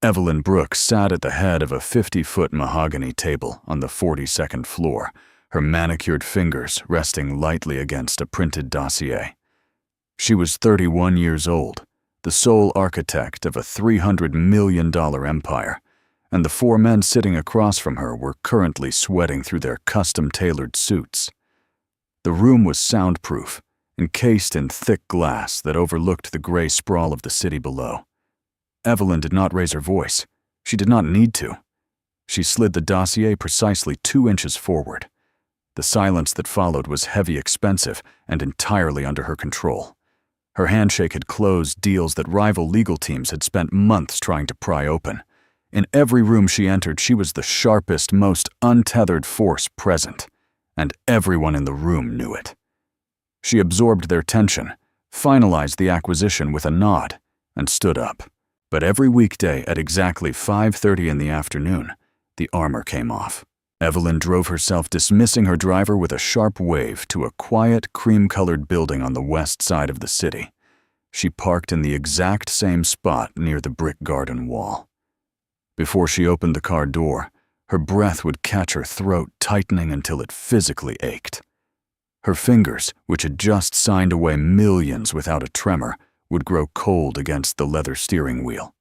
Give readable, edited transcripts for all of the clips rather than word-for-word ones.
Evelyn Brooks sat at the head of a 50-foot mahogany table on the 42nd floor, her manicured fingers resting lightly against a printed dossier. She was 31 years old, the sole architect of a $300 million empire, and the four men sitting across from her were currently sweating through their custom-tailored suits. The room was soundproof, encased in thick glass that overlooked the gray sprawl of the city below. Evelyn did not raise her voice. She did not need to. She slid the dossier precisely 2 inches forward. The silence that followed was heavy, expensive, and entirely under her control. Her handshake had closed deals that rival legal teams had spent months trying to pry open. In every room she entered, she was the sharpest, most untethered force present, and everyone in the room knew it. She absorbed their tension, finalized the acquisition with a nod, and stood up. But every weekday at exactly 5:30 in the afternoon, the armor came off. Evelyn drove herself, dismissing her driver with a sharp wave, to a quiet, cream-colored building on the west side of the city. She parked in the exact same spot near the brick garden wall. Before she opened the car door, her breath would catch her throat, tightening until it physically ached. Her fingers, which had just signed away millions without a tremor, would grow cold against the leather steering wheel.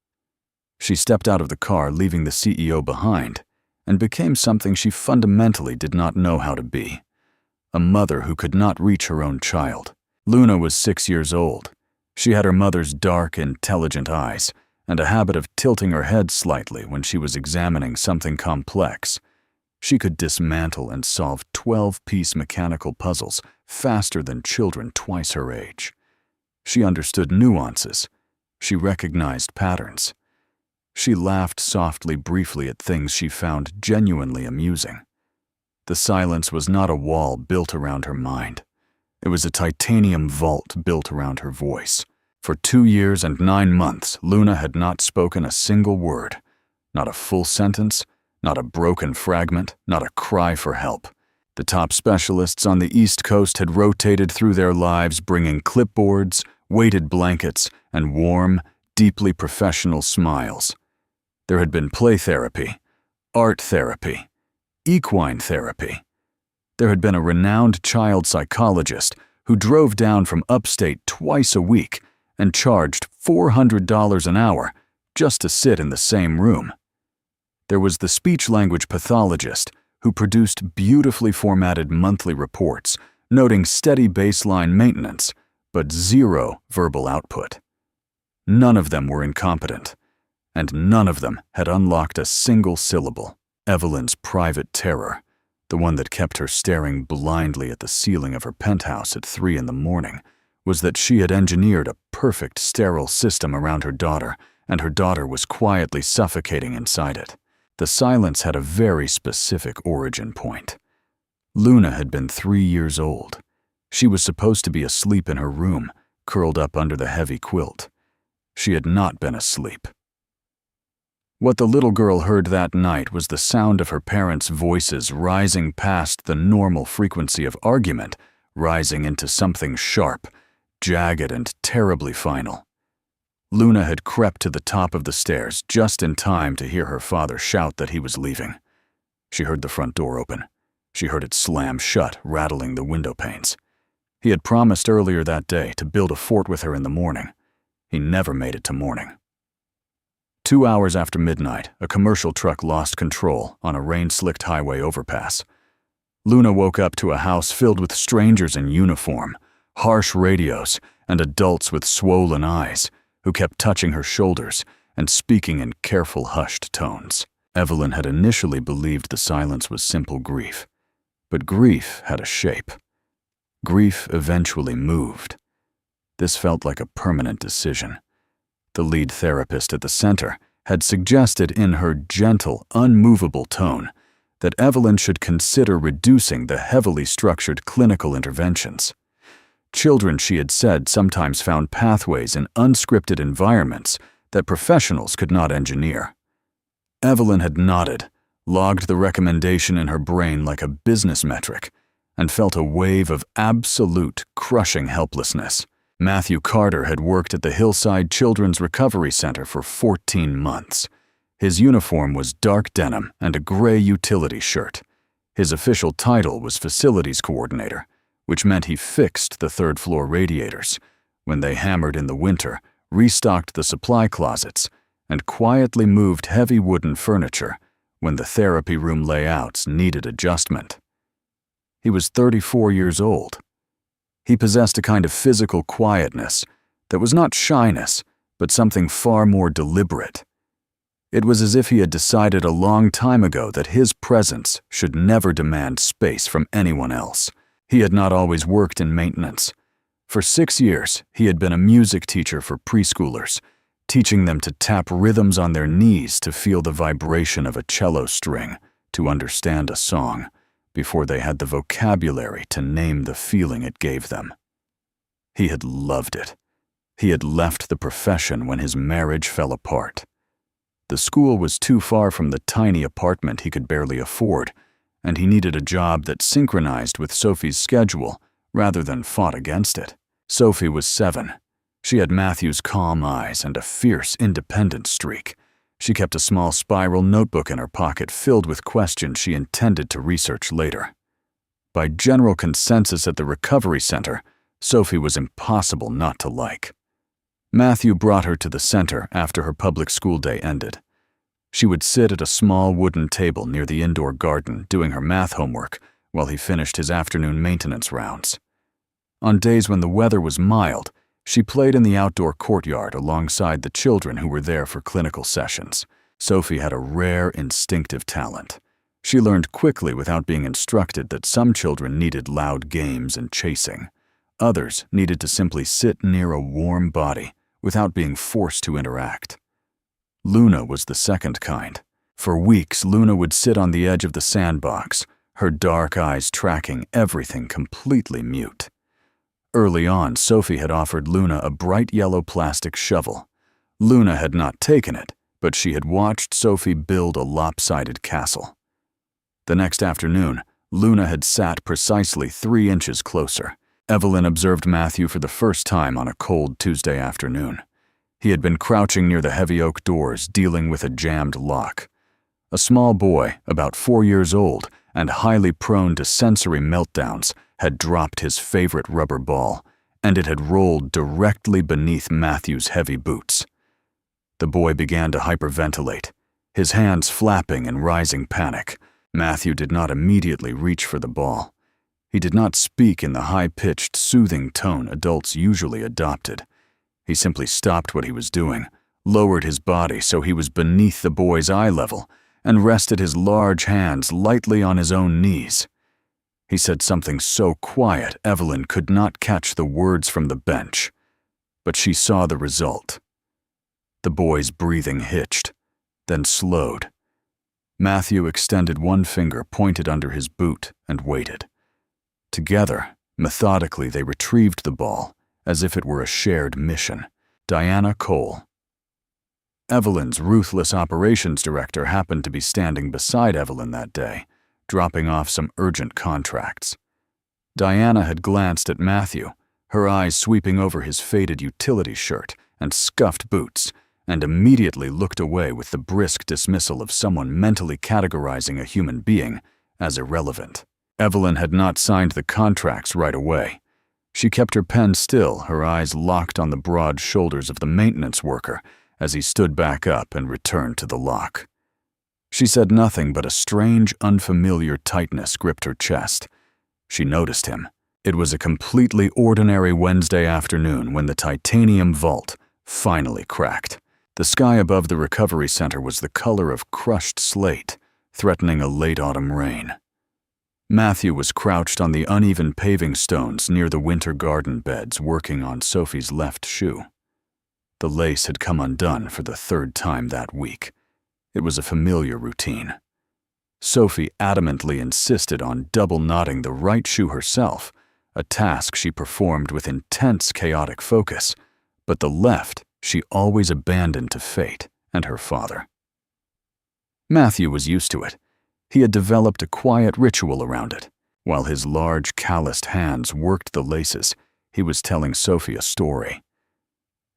She stepped out of the car, leaving the CEO behind, and became something she fundamentally did not know how to be: a mother who could not reach her own child. Luna was 6 years old. She had her mother's dark, intelligent eyes, and a habit of tilting her head slightly when she was examining something complex. She could dismantle and solve 12-piece mechanical puzzles faster than children twice her age. She understood nuances. She recognized patterns. She laughed softly, briefly, at things she found genuinely amusing. The silence was not a wall built around her mind. It was a titanium vault built around her voice. For 2 years and 9 months, Luna had not spoken a single word. Not a full sentence, not a broken fragment, not a cry for help. The top specialists on the East Coast had rotated through their lives, bringing clipboards, weighted blankets, and warm, deeply professional smiles. There had been play therapy, art therapy, equine therapy. There had been a renowned child psychologist who drove down from upstate twice a week and charged $400 an hour just to sit in the same room. There was the speech-language pathologist who produced beautifully formatted monthly reports, noting steady baseline maintenance, but zero verbal output. None of them were incompetent, and none of them had unlocked a single syllable. Evelyn's private terror, the one that kept her staring blindly at the ceiling of her penthouse at 3 in the morning, was that she had engineered a perfect sterile system around her daughter, and her daughter was quietly suffocating inside it. The silence had a very specific origin point. Luna had been 3 years old. She was supposed to be asleep in her room, curled up under the heavy quilt. She had not been asleep. What the little girl heard that night was the sound of her parents' voices rising past the normal frequency of argument, rising into something sharp, jagged, and terribly final. Luna had crept to the top of the stairs just in time to hear her father shout that he was leaving. She heard the front door open. She heard it slam shut, rattling the window panes. He had promised earlier that day to build a fort with her in the morning. He never made it to morning. 2 hours after midnight, a commercial truck lost control on a rain-slicked highway overpass. Luna woke up to a house filled with strangers in uniform, harsh radios, and adults with swollen eyes who kept touching her shoulders and speaking in careful, hushed tones. Evelyn had initially believed the silence was simple grief, but grief had a shape. Grief eventually moved. This felt like a permanent decision. The lead therapist at the center had suggested in her gentle, unmovable tone that Evelyn should consider reducing the heavily structured clinical interventions. Children, she had said, sometimes found pathways in unscripted environments that professionals could not engineer. Evelyn had nodded, logged the recommendation in her brain like a business metric, and felt a wave of absolute, crushing helplessness. Matthew Carter had worked at the Hillside Children's Recovery Center for 14 months. His uniform was dark denim and a gray utility shirt. His official title was Facilities Coordinator, which meant he fixed the third-floor radiators when they hammered in the winter, restocked the supply closets, and quietly moved heavy wooden furniture when the therapy room layouts needed adjustment. He was 34 years old. He possessed a kind of physical quietness that was not shyness, but something far more deliberate. It was as if he had decided a long time ago that his presence should never demand space from anyone else. He had not always worked in maintenance. For 6 years, he had been a music teacher for preschoolers, teaching them to tap rhythms on their knees to feel the vibration of a cello string, to understand a song, before they had the vocabulary to name the feeling it gave them. He had loved it. He had left the profession when his marriage fell apart. The school was too far from the tiny apartment he could barely afford, and he needed a job that synchronized with Sophie's schedule rather than fought against it. Sophie was 7. She had Matthew's calm eyes and a fierce, independent streak. She kept a small spiral notebook in her pocket filled with questions she intended to research later. By general consensus at the recovery center, Sophie was impossible not to like. Matthew brought her to the center after her public school day ended. She would sit at a small wooden table near the indoor garden doing her math homework while he finished his afternoon maintenance rounds. On days when the weather was mild, she played in the outdoor courtyard alongside the children who were there for clinical sessions. Sophie had a rare instinctive talent. She learned quickly without being instructed that some children needed loud games and chasing. Others needed to simply sit near a warm body without being forced to interact. Luna was the second kind. For weeks, Luna would sit on the edge of the sandbox, her dark eyes tracking everything completely mute. Early on, Sophie had offered Luna a bright yellow plastic shovel. Luna had not taken it, but she had watched Sophie build a lopsided castle. The next afternoon, Luna had sat precisely 3 inches closer. Evelyn observed Matthew for the first time on a cold Tuesday afternoon. He had been crouching near the heavy oak doors, dealing with a jammed lock. A small boy, about 4 years old and highly prone to sensory meltdowns, had dropped his favorite rubber ball, and it had rolled directly beneath Matthew's heavy boots. The boy began to hyperventilate, his hands flapping in rising panic. Matthew did not immediately reach for the ball. He did not speak in the high-pitched, soothing tone adults usually adopted. He simply stopped what he was doing, lowered his body so he was beneath the boy's eye level, and rested his large hands lightly on his own knees. He said something so quiet Evelyn could not catch the words from the bench, but she saw the result. The boy's breathing hitched, then slowed. Matthew extended one finger pointed under his boot and waited. Together, methodically, they retrieved the ball, as if it were a shared mission. Diana Cole. Evelyn's ruthless operations director happened to be standing beside Evelyn that day, dropping off some urgent contracts. Diana had glanced at Matthew, her eyes sweeping over his faded utility shirt and scuffed boots, and immediately looked away with the brisk dismissal of someone mentally categorizing a human being as irrelevant. Evelyn had not signed the contracts right away. She kept her pen still, her eyes locked on the broad shoulders of the maintenance worker as he stood back up and returned to the lock. She said nothing, but a strange, unfamiliar tightness gripped her chest. She noticed him. It was a completely ordinary Wednesday afternoon when the titanium vault finally cracked. The sky above the recovery center was the color of crushed slate, threatening a late autumn rain. Matthew was crouched on the uneven paving stones near the winter garden beds, working on Sophie's left shoe. The lace had come undone for the 3rd time that week. It was a familiar routine. Sophie adamantly insisted on double-knotting the right shoe herself, a task she performed with intense chaotic focus, but the left she always abandoned to fate and her father. Matthew was used to it. He had developed a quiet ritual around it. While his large, calloused hands worked the laces, he was telling Sophie a story.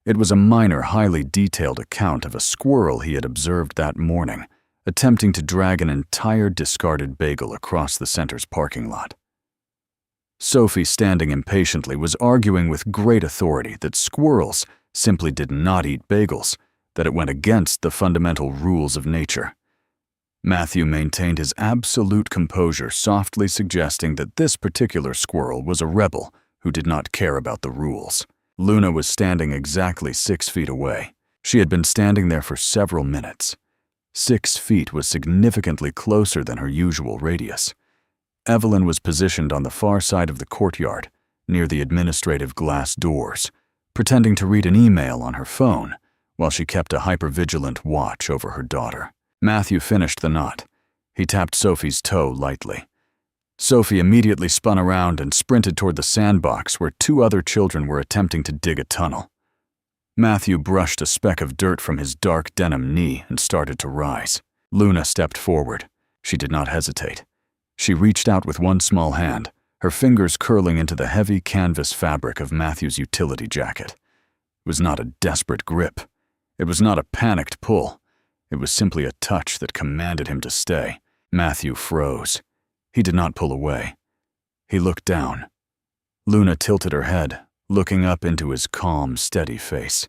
It was a minor, highly detailed account of a squirrel he had observed that morning, attempting to drag an entire discarded bagel across the center's parking lot. Sophie, standing impatiently, was arguing with great authority that squirrels simply did not eat bagels, that it went against the fundamental rules of nature. Matthew maintained his absolute composure, softly suggesting that this particular squirrel was a rebel who did not care about the rules. Luna was standing exactly 6 feet away. She had been standing there for several minutes. 6 feet was significantly closer than her usual radius. Evelyn was positioned on the far side of the courtyard, near the administrative glass doors, pretending to read an email on her phone while she kept a hypervigilant watch over her daughter. Matthew finished the knot. He tapped Sophie's toe lightly. Sophie immediately spun around and sprinted toward the sandbox where 2 other children were attempting to dig a tunnel. Matthew brushed a speck of dirt from his dark denim knee and started to rise. Luna stepped forward. She did not hesitate. She reached out with one small hand, her fingers curling into the heavy canvas fabric of Matthew's utility jacket. It was not a desperate grip. It was not a panicked pull. It was simply a touch that commanded him to stay. Matthew froze. He did not pull away. He looked down. Luna tilted her head, looking up into his calm, steady face.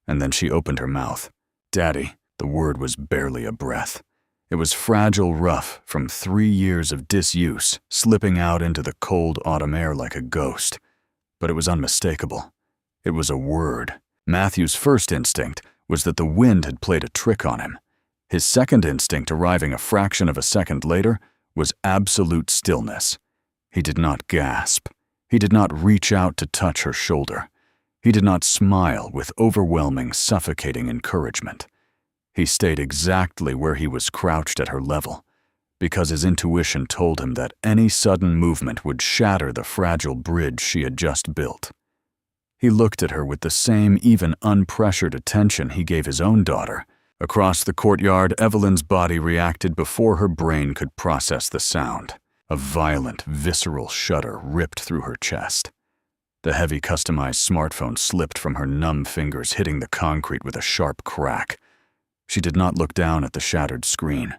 And then she opened her mouth. "Daddy," the word was barely a breath. It was fragile rough from 3 years of disuse, slipping out into the cold autumn air like a ghost. But it was unmistakable. It was a word. Matthew's first instinct was that the wind had played a trick on him. His second instinct, arriving a fraction of a second later, was absolute stillness. He did not gasp. He did not reach out to touch her shoulder. He did not smile with overwhelming, suffocating encouragement. He stayed exactly where he was crouched at her level, because his intuition told him that any sudden movement would shatter the fragile bridge she had just built. He looked at her with the same, even unpressured attention he gave his own daughter. Across the courtyard, Evelyn's body reacted before her brain could process the sound. A violent, visceral shudder ripped through her chest. The heavy, customized smartphone slipped from her numb fingers, hitting the concrete with a sharp crack. She did not look down at the shattered screen.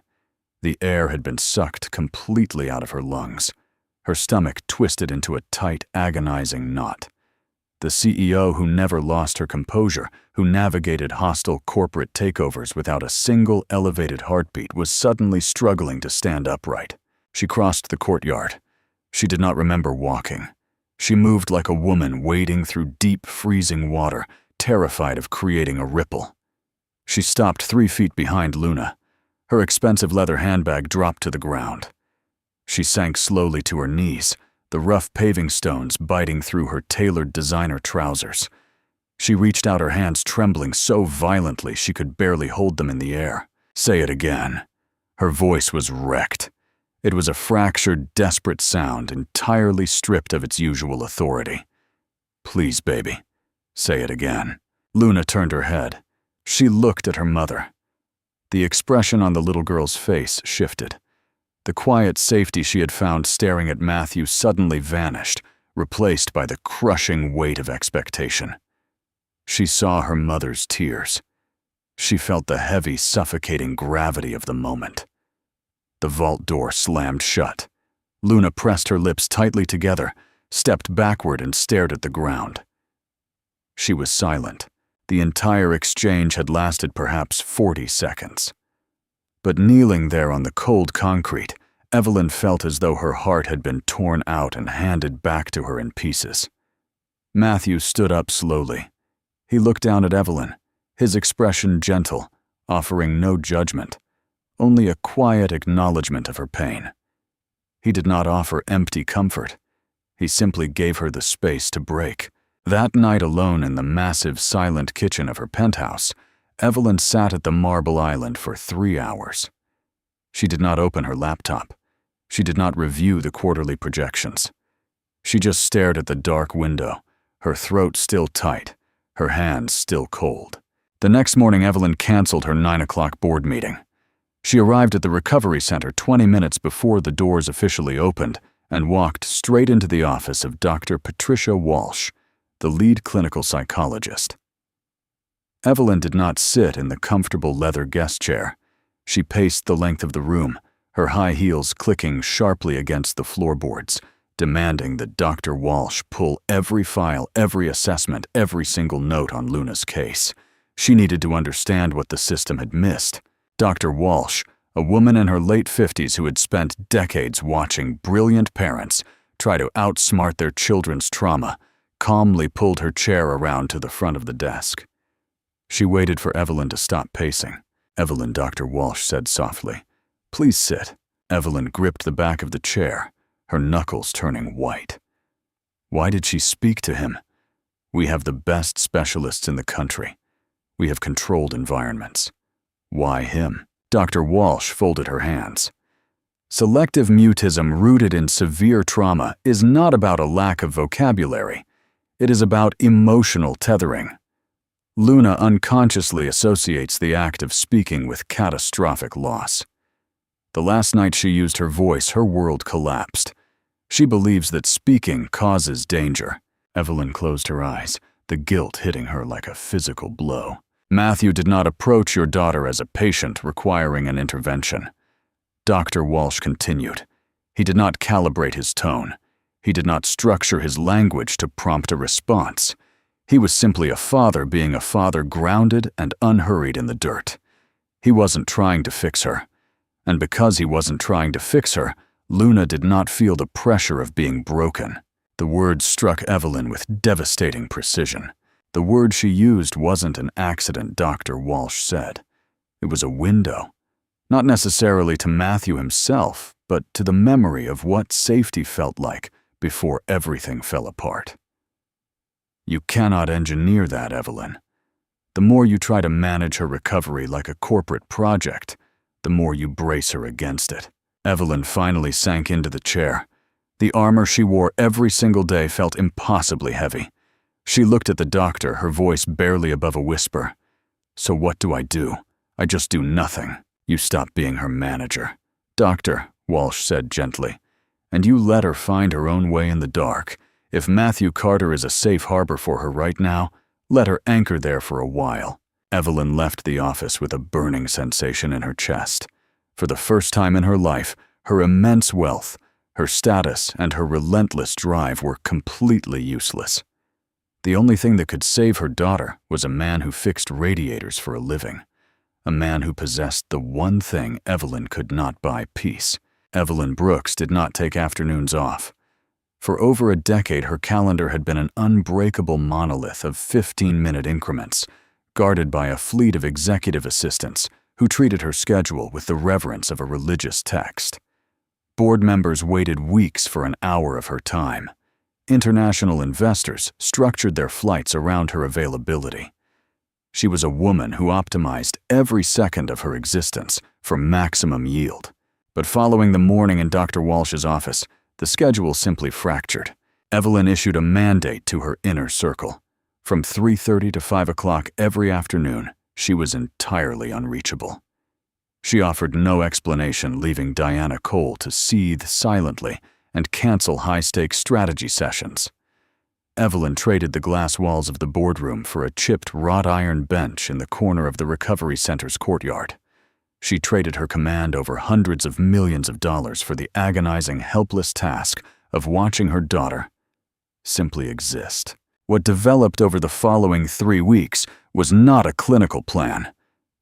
The air had been sucked completely out of her lungs. Her stomach twisted into a tight, agonizing knot. The CEO who never lost her composure, who navigated hostile corporate takeovers without a single elevated heartbeat, was suddenly struggling to stand upright. She crossed the courtyard. She did not remember walking. She moved like a woman wading through deep, freezing water, terrified of creating a ripple. She stopped 3 feet behind Luna. Her expensive leather handbag dropped to the ground. She sank slowly to her knees, the rough paving stones biting through her tailored designer trousers. She reached out her hands, trembling so violently she could barely hold them in the air. "Say it again." Her voice was wrecked. It was a fractured, desperate sound, entirely stripped of its usual authority. "Please, baby, say it again." Luna turned her head. She looked at her mother. The expression on the little girl's face shifted. The quiet safety she had found staring at Matthew suddenly vanished, replaced by the crushing weight of expectation. She saw her mother's tears. She felt the heavy, suffocating gravity of the moment. The vault door slammed shut. Luna pressed her lips tightly together, stepped backward and stared at the ground. She was silent. The entire exchange had lasted perhaps 40 seconds. But kneeling there on the cold concrete, Evelyn felt as though her heart had been torn out and handed back to her in pieces. Matthew stood up slowly. He looked down at Evelyn, his expression gentle, offering no judgment, only a quiet acknowledgement of her pain. He did not offer empty comfort. He simply gave her the space to break. That night alone in the massive, silent kitchen of her penthouse, Evelyn sat at the marble island for 3 hours. She did not open her laptop. She did not review the quarterly projections. She just stared at the dark window, her throat still tight, her hands still cold. The next morning, Evelyn canceled her 9 o'clock board meeting. She arrived at the recovery center 20 minutes before the doors officially opened and walked straight into the office of Dr. Patricia Walsh, the lead clinical psychologist. Evelyn did not sit in the comfortable leather guest chair. She paced the length of the room, her high heels clicking sharply against the floorboards, demanding that Dr. Walsh pull every file, every assessment, every single note on Luna's case. She needed to understand what the system had missed. Dr. Walsh, a woman in her late 50s who had spent decades watching brilliant parents try to outsmart their children's trauma, calmly pulled her chair around to the front of the desk. She waited for Evelyn to stop pacing. "Evelyn," Dr. Walsh said softly. "Please sit." Evelyn gripped the back of the chair, her knuckles turning white. Why did she speak to him? We have the best specialists in the country. We have controlled environments. Why him? Dr. Walsh folded her hands. Selective mutism rooted in severe trauma is not about a lack of vocabulary. It is about emotional tethering. Luna unconsciously associates the act of speaking with catastrophic loss. The last night she used her voice, her world collapsed. She believes that speaking causes danger. Evelyn closed her eyes, the guilt hitting her like a physical blow. "Matthew did not approach your daughter as a patient requiring an intervention." Dr. Walsh continued. "He did not calibrate his tone. He did not structure his language to prompt a response. He was simply a father being a father, grounded and unhurried in the dirt. He wasn't trying to fix her. And because he wasn't trying to fix her, Luna did not feel the pressure of being broken." The words struck Evelyn with devastating precision. The word she used wasn't an accident, Dr. Walsh said. It was a window. Not necessarily to Matthew himself, but to the memory of what safety felt like before everything fell apart. "You cannot engineer that, Evelyn. The more you try to manage her recovery like a corporate project, the more you brace her against it." Evelyn finally sank into the chair. The armor she wore every single day felt impossibly heavy. She looked at the doctor, her voice barely above a whisper. "So what do? I just do nothing." "You stop being her manager." "Doctor," Walsh said gently, "and you let her find her own way in the dark. If Matthew Carter is a safe harbor for her right now, let her anchor there for a while." Evelyn left the office with a burning sensation in her chest. For the first time in her life, her immense wealth, her status, and her relentless drive were completely useless. The only thing that could save her daughter was a man who fixed radiators for a living. A man who possessed the one thing Evelyn could not buy: peace. Evelyn Brooks did not take afternoons off. For over a decade, her calendar had been an unbreakable monolith of 15-minute increments, guarded by a fleet of executive assistants who treated her schedule with the reverence of a religious text. Board members waited weeks for an hour of her time. International investors structured their flights around her availability. She was a woman who optimized every second of her existence for maximum yield. But following the morning in Dr. Walsh's office, the schedule simply fractured. Evelyn issued a mandate to her inner circle. From 3:30 to 5 o'clock every afternoon, she was entirely unreachable. She offered no explanation, leaving Diana Cole to seethe silently and cancel high-stakes strategy sessions. Evelyn traded the glass walls of the boardroom for a chipped wrought iron bench in the corner of the recovery center's courtyard. She traded her command over hundreds of millions of dollars for the agonizing, helpless task of watching her daughter simply exist. What developed over the following 3 weeks was not a clinical plan.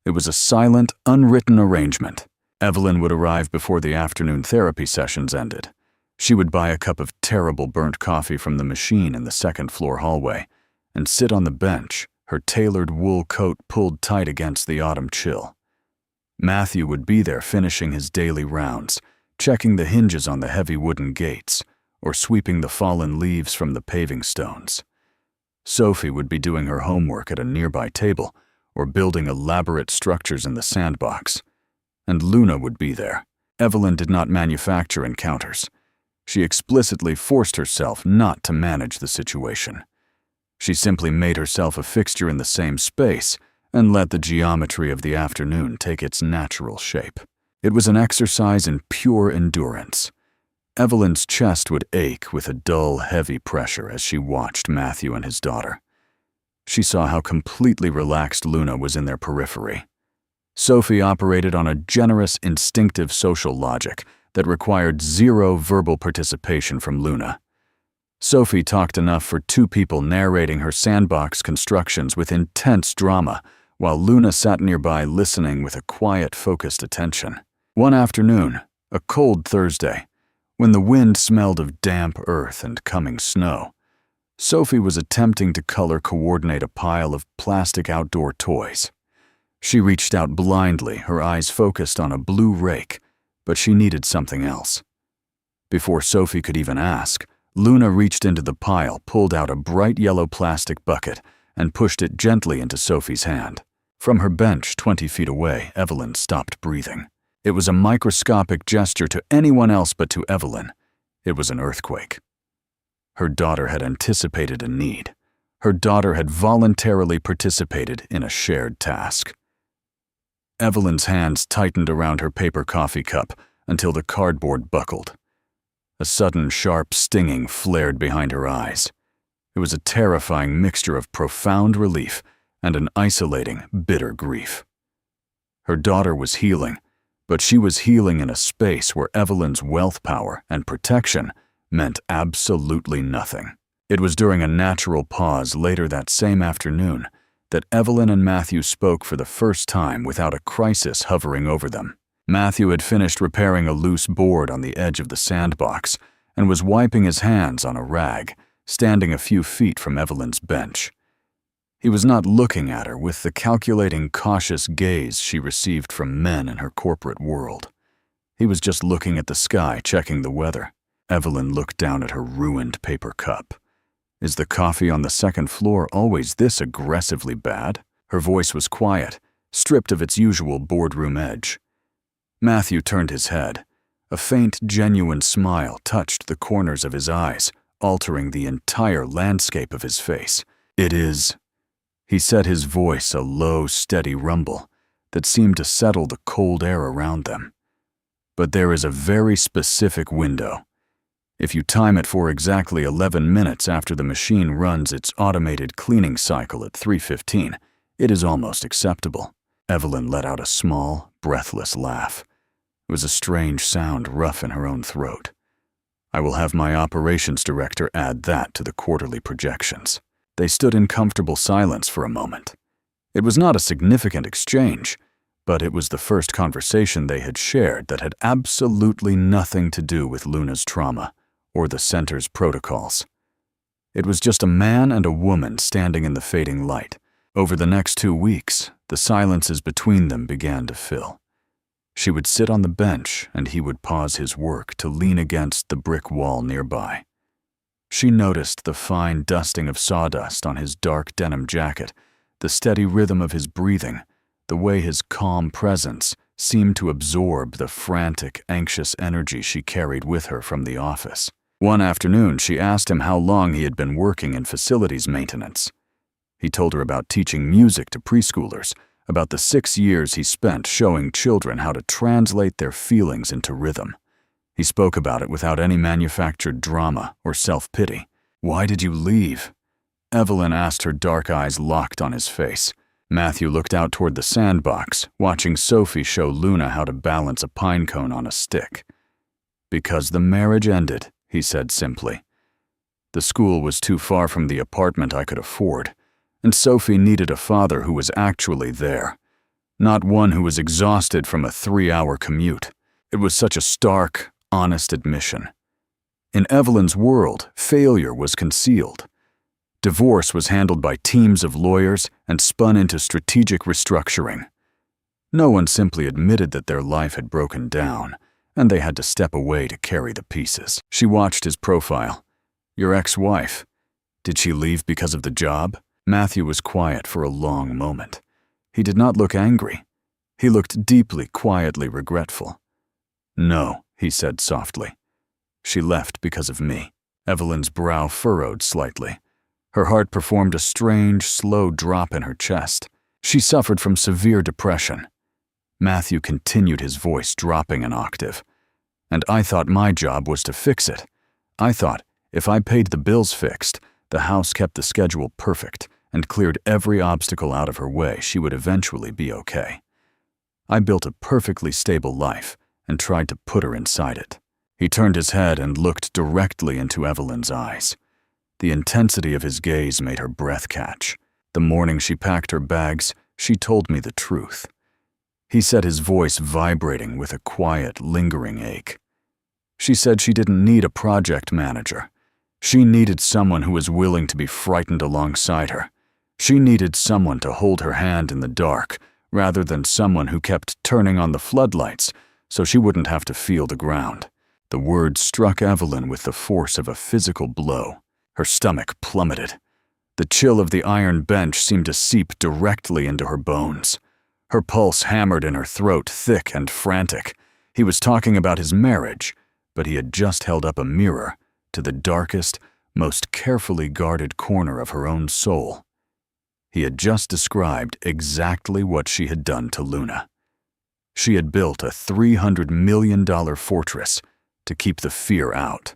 It was a silent, unwritten arrangement. Evelyn would arrive before the afternoon therapy sessions ended. She would buy a cup of terrible burnt coffee from the machine in the second-floor hallway and sit on the bench, her tailored wool coat pulled tight against the autumn chill. Matthew would be there finishing his daily rounds, checking the hinges on the heavy wooden gates, or sweeping the fallen leaves from the paving stones. Sophie would be doing her homework at a nearby table or building elaborate structures in the sandbox. And Luna would be there. Evelyn did not manufacture encounters. She explicitly forced herself not to manage the situation. She simply made herself a fixture in the same space and let the geometry of the afternoon take its natural shape. It was an exercise in pure endurance. Evelyn's chest would ache with a dull, heavy pressure as she watched Matthew and his daughter. She saw how completely relaxed Luna was in their periphery. Sophie operated on a generous, instinctive social logic that required zero verbal participation from Luna. Sophie talked enough for two people narrating her sandbox constructions with intense drama, while Luna sat nearby listening with a quiet, focused attention. One afternoon, a cold Thursday, when the wind smelled of damp earth and coming snow, Sophie was attempting to color-coordinate a pile of plastic outdoor toys. She reached out blindly, her eyes focused on a blue rake, but she needed something else. Before Sophie could even ask, Luna reached into the pile, pulled out a bright yellow plastic bucket, and pushed it gently into Sophie's hand. From her bench 20 feet away, Evelyn stopped breathing. It was a microscopic gesture to anyone else but to Evelyn. It was an earthquake. Her daughter had anticipated a need. Her daughter had voluntarily participated in a shared task. Evelyn's hands tightened around her paper coffee cup until the cardboard buckled. A sudden, sharp stinging flared behind her eyes. It was a terrifying mixture of profound relief and an isolating, bitter grief. Her daughter was healing, but she was healing in a space where Evelyn's wealth power and protection meant absolutely nothing. It was during a natural pause later that same afternoon that Evelyn and Matthew spoke for the first time without a crisis hovering over them. Matthew had finished repairing a loose board on the edge of the sandbox and was wiping his hands on a rag, standing a few feet from Evelyn's bench. He was not looking at her with the calculating, cautious gaze she received from men in her corporate world. He was just looking at the sky, checking the weather. Evelyn looked down at her ruined paper cup. Is the coffee on the second floor always this aggressively bad? Her voice was quiet, stripped of its usual boardroom edge. Matthew turned his head. A faint, genuine smile touched the corners of his eyes, altering the entire landscape of his face. It is, he said, his voice a low, steady rumble that seemed to settle the cold air around them. But there is a very specific window. If you time it for exactly 11 minutes after the machine runs its automated cleaning cycle at 3:15, it is almost acceptable. Evelyn let out a small, breathless laugh. It was a strange sound, rough in her own throat. I will have my operations director add that to the quarterly projections. They stood in comfortable silence for a moment. It was not a significant exchange, but it was the first conversation they had shared that had absolutely nothing to do with Luna's trauma or the center's protocols. It was just a man and a woman standing in the fading light. Over the next 2 weeks, the silences between them began to fill. She would sit on the bench and he would pause his work to lean against the brick wall nearby. She noticed the fine dusting of sawdust on his dark denim jacket, the steady rhythm of his breathing, the way his calm presence seemed to absorb the frantic, anxious energy she carried with her from the office. One afternoon, she asked him how long he had been working in facilities maintenance. He told her about teaching music to preschoolers, about the 6 years he spent showing children how to translate their feelings into rhythm. He spoke about it without any manufactured drama or self-pity. Why did you leave? Evelyn asked, her dark eyes locked on his face. Matthew looked out toward the sandbox, watching Sophie show Luna how to balance a pine cone on a stick. Because the marriage ended, he said simply. The school was too far from the apartment I could afford, and Sophie needed a father who was actually there, not one who was exhausted from a 3-hour commute. It was such a stark, honest admission. In Evelyn's world, failure was concealed. Divorce was handled by teams of lawyers and spun into strategic restructuring. No one simply admitted that their life had broken down, and they had to step away to carry the pieces. She watched his profile. Your ex-wife. Did she leave because of the job? Matthew was quiet for a long moment. He did not look angry. He looked deeply, quietly regretful. No, he said softly. She left because of me. Evelyn's brow furrowed slightly. Her heart performed a strange, slow drop in her chest. She suffered from severe depression. Matthew continued, his voice dropping an octave. And I thought my job was to fix it. I thought if I paid the bills fixed, the house kept the schedule perfect, and cleared every obstacle out of her way, she would eventually be okay. I built a perfectly stable life and tried to put her inside it. He turned his head and looked directly into Evelyn's eyes. The intensity of his gaze made her breath catch. The morning she packed her bags, she told me the truth. He said, his voice vibrating with a quiet, lingering ache. She said she didn't need a project manager. She needed someone who was willing to be frightened alongside her. She needed someone to hold her hand in the dark, rather than someone who kept turning on the floodlights so she wouldn't have to feel the ground. The words struck Evelyn with the force of a physical blow. Her stomach plummeted. The chill of the iron bench seemed to seep directly into her bones. Her pulse hammered in her throat, thick and frantic. He was talking about his marriage, but he had just held up a mirror to the darkest, most carefully guarded corner of her own soul. He had just described exactly what she had done to Luna. She had built a $300 million fortress to keep the fear out,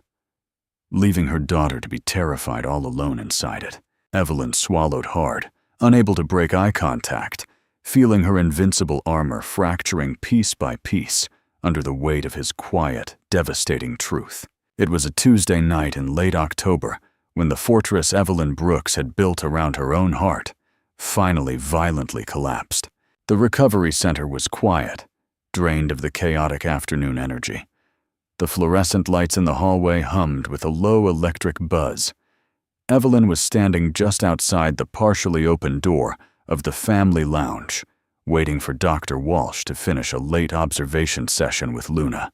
leaving her daughter to be terrified all alone inside it. Evelyn swallowed hard, unable to break eye contact, feeling her invincible armor fracturing piece by piece under the weight of his quiet, devastating truth. It was a Tuesday night in late October when the fortress Evelyn Brooks had built around her own heart finally violently collapsed. The recovery center was quiet, drained of the chaotic afternoon energy. The fluorescent lights in the hallway hummed with a low electric buzz. Evelyn was standing just outside the partially open door of the family lounge, waiting for Dr. Walsh to finish a late observation session with Luna.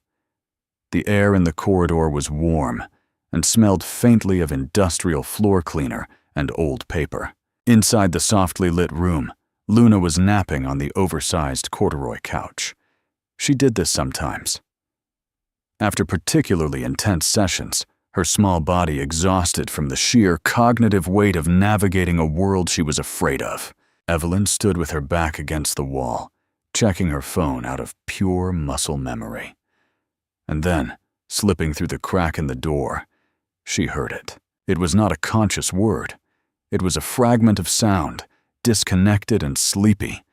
The air in the corridor was warm and smelled faintly of industrial floor cleaner and old paper. Inside the softly lit room, Luna was napping on the oversized corduroy couch. She did this sometimes. After particularly intense sessions, her small body exhausted from the sheer cognitive weight of navigating a world she was afraid of, Evelyn stood with her back against the wall, checking her phone out of pure muscle memory. And then, slipping through the crack in the door, she heard it. It was not a conscious word. It was a fragment of sound, disconnected and sleepy,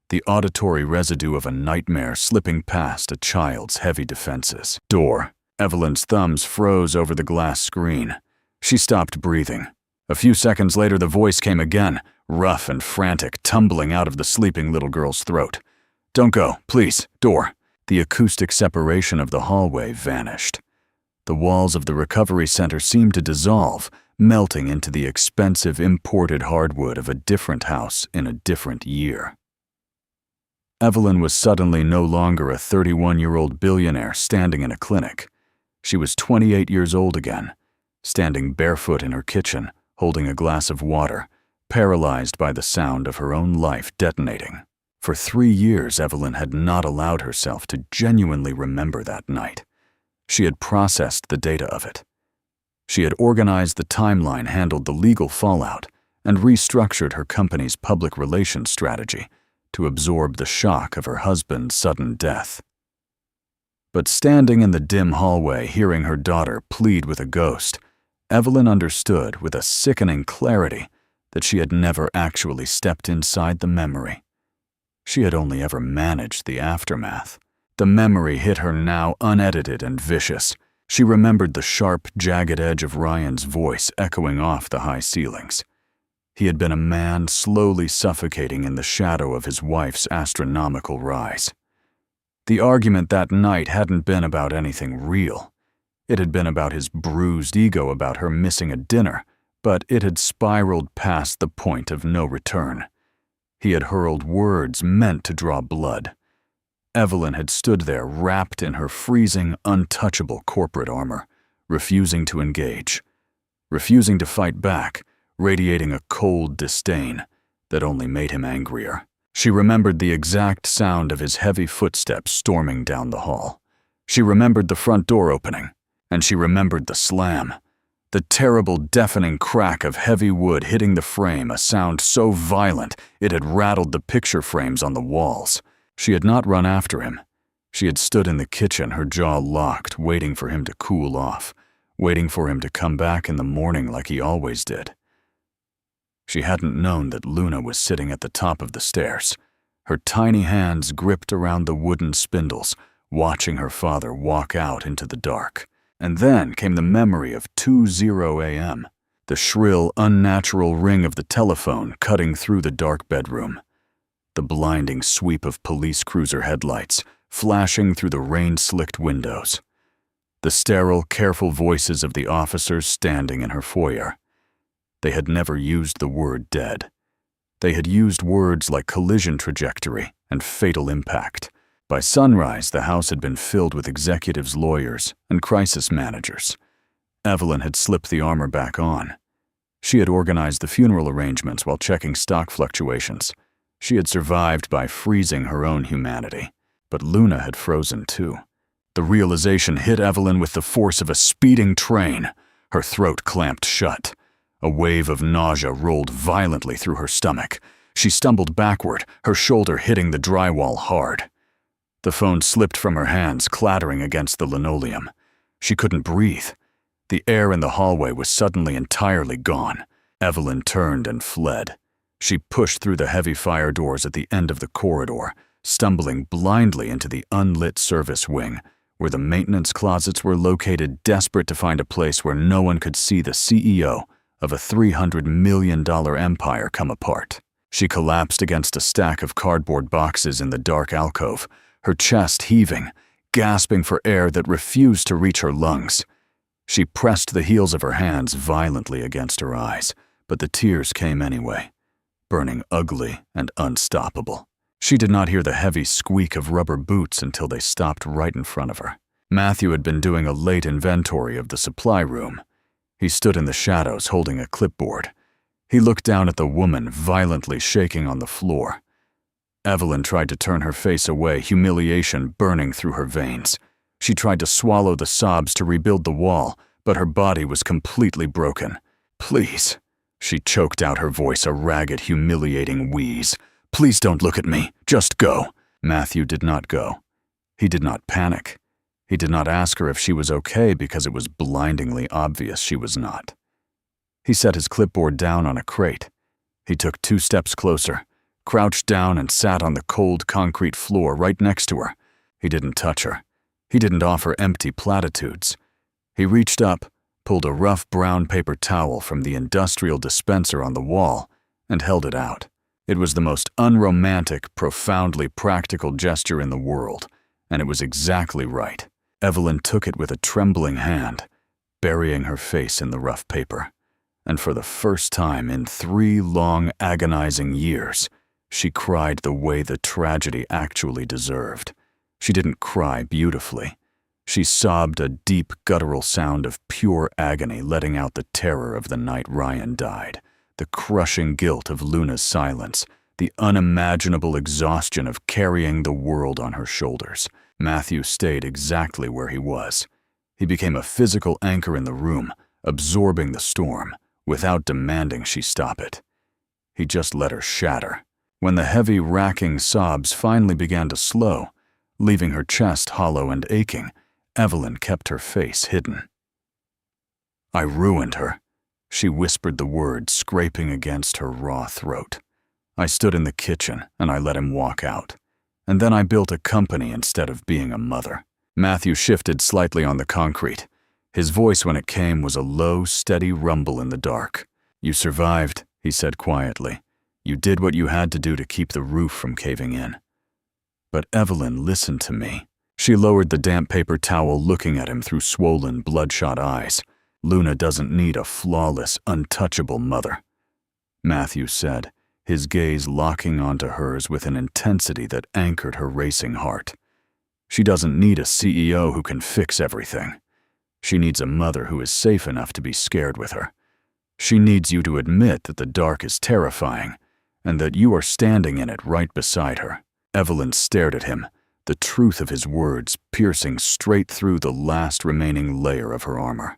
the auditory residue of a nightmare slipping past a child's heavy defenses. Door. Evelyn's thumbs froze over the glass screen. She stopped breathing. A few seconds later, the voice came again, rough and frantic, tumbling out of the sleeping little girl's throat. "Don't go, please. Door." The acoustic separation of the hallway vanished. The walls of the recovery center seemed to dissolve, melting into the expensive imported hardwood of a different house in a different year. Evelyn was suddenly no longer a 31-year-old billionaire standing in a clinic. She was 28 years old again, standing barefoot in her kitchen, holding a glass of water, paralyzed by the sound of her own life detonating. For 3 years, Evelyn had not allowed herself to genuinely remember that night. She had processed the data of it. She had organized the timeline, handled the legal fallout, and restructured her company's public relations strategy to absorb the shock of her husband's sudden death. But standing in the dim hallway, hearing her daughter plead with a ghost, Evelyn understood with a sickening clarity that she had never actually stepped inside the memory. She had only ever managed the aftermath. The memory hit her now unedited and vicious. She remembered the sharp, jagged edge of Ryan's voice echoing off the high ceilings. He had been a man slowly suffocating in the shadow of his wife's astronomical rise. The argument that night hadn't been about anything real. It had been about his bruised ego about her missing a dinner, but it had spiraled past the point of no return. He had hurled words meant to draw blood. Evelyn had stood there wrapped in her freezing, untouchable corporate armor, refusing to engage, refusing to fight back, radiating a cold disdain that only made him angrier. She remembered the exact sound of his heavy footsteps storming down the hall. She remembered the front door opening, and she remembered the slam, the terrible, deafening crack of heavy wood hitting the frame, a sound so violent it had rattled the picture frames on the walls. She had not run after him. She had stood in the kitchen, her jaw locked, waiting for him to cool off, waiting for him to come back in the morning like he always did. She hadn't known that Luna was sitting at the top of the stairs, her tiny hands gripped around the wooden spindles, watching her father walk out into the dark. And then came the memory of 2:00 a.m., the shrill, unnatural ring of the telephone cutting through the dark bedroom, the blinding sweep of police cruiser headlights flashing through the rain-slicked windows, the sterile, careful voices of the officers standing in her foyer. They had never used the word dead. They had used words like collision trajectory and fatal impact. By sunrise, the house had been filled with executives, lawyers, and crisis managers. Evelyn had slipped the armor back on. She had organized the funeral arrangements while checking stock fluctuations. She had survived by freezing her own humanity. But Luna had frozen too. The realization hit Evelyn with the force of a speeding train. Her throat clamped shut. A wave of nausea rolled violently through her stomach. She stumbled backward, her shoulder hitting the drywall hard. The phone slipped from her hands, clattering against the linoleum. She couldn't breathe. The air in the hallway was suddenly entirely gone. Evelyn turned and fled. She pushed through the heavy fire doors at the end of the corridor, stumbling blindly into the unlit service wing, where the maintenance closets were located, desperate to find a place where no one could see the CEO of a $300 million empire come apart. She collapsed against a stack of cardboard boxes in the dark alcove, her chest heaving, gasping for air that refused to reach her lungs. She pressed the heels of her hands violently against her eyes, but the tears came anyway, burning ugly and unstoppable. She did not hear the heavy squeak of rubber boots until they stopped right in front of her. Matthew had been doing a late inventory of the supply room. He stood in the shadows holding a clipboard. He looked down at the woman violently shaking on the floor. Evelyn tried to turn her face away, humiliation burning through her veins. She tried to swallow the sobs to rebuild the wall, but her body was completely broken. "Please," she choked out, her voice a ragged, humiliating wheeze. "Please don't look at me. Just go." Matthew did not go. He did not panic. He did not ask her if she was okay because it was blindingly obvious she was not. He set his clipboard down on a crate. He took 2 steps closer, crouched down and sat on the cold concrete floor right next to her. He didn't touch her. He didn't offer empty platitudes. He reached up, pulled a rough brown paper towel from the industrial dispenser on the wall, and held it out. It was the most unromantic, profoundly practical gesture in the world, and it was exactly right. Evelyn took it with a trembling hand, burying her face in the rough paper. And for the first time in 3 long, agonizing years, she cried the way the tragedy actually deserved. She didn't cry beautifully. She sobbed a deep, guttural sound of pure agony, letting out the terror of the night Ryan died, the crushing guilt of Luna's silence, the unimaginable exhaustion of carrying the world on her shoulders. Matthew stayed exactly where he was. He became a physical anchor in the room, absorbing the storm, without demanding she stop it. He just let her shatter. When the heavy, racking sobs finally began to slow, leaving her chest hollow and aching, Evelyn kept her face hidden. "I ruined her," she whispered the words scraping against her raw throat. "I stood in the kitchen and I let him walk out. And then I built a company instead of being a mother." Matthew shifted slightly on the concrete. His voice, when it came, was a low, steady rumble in the dark. "You survived," he said quietly. "You did what you had to do to keep the roof from caving in." "But Evelyn, listen to me." She lowered the damp paper towel, looking at him through swollen, bloodshot eyes. "Luna doesn't need a flawless, untouchable mother," Matthew said, his gaze locking onto hers with an intensity that anchored her racing heart. "She doesn't need a CEO who can fix everything. She needs a mother who is safe enough to be scared with her. She needs you to admit that the dark is terrifying, and that you are standing in it right beside her." Evelyn stared at him, the truth of his words piercing straight through the last remaining layer of her armor.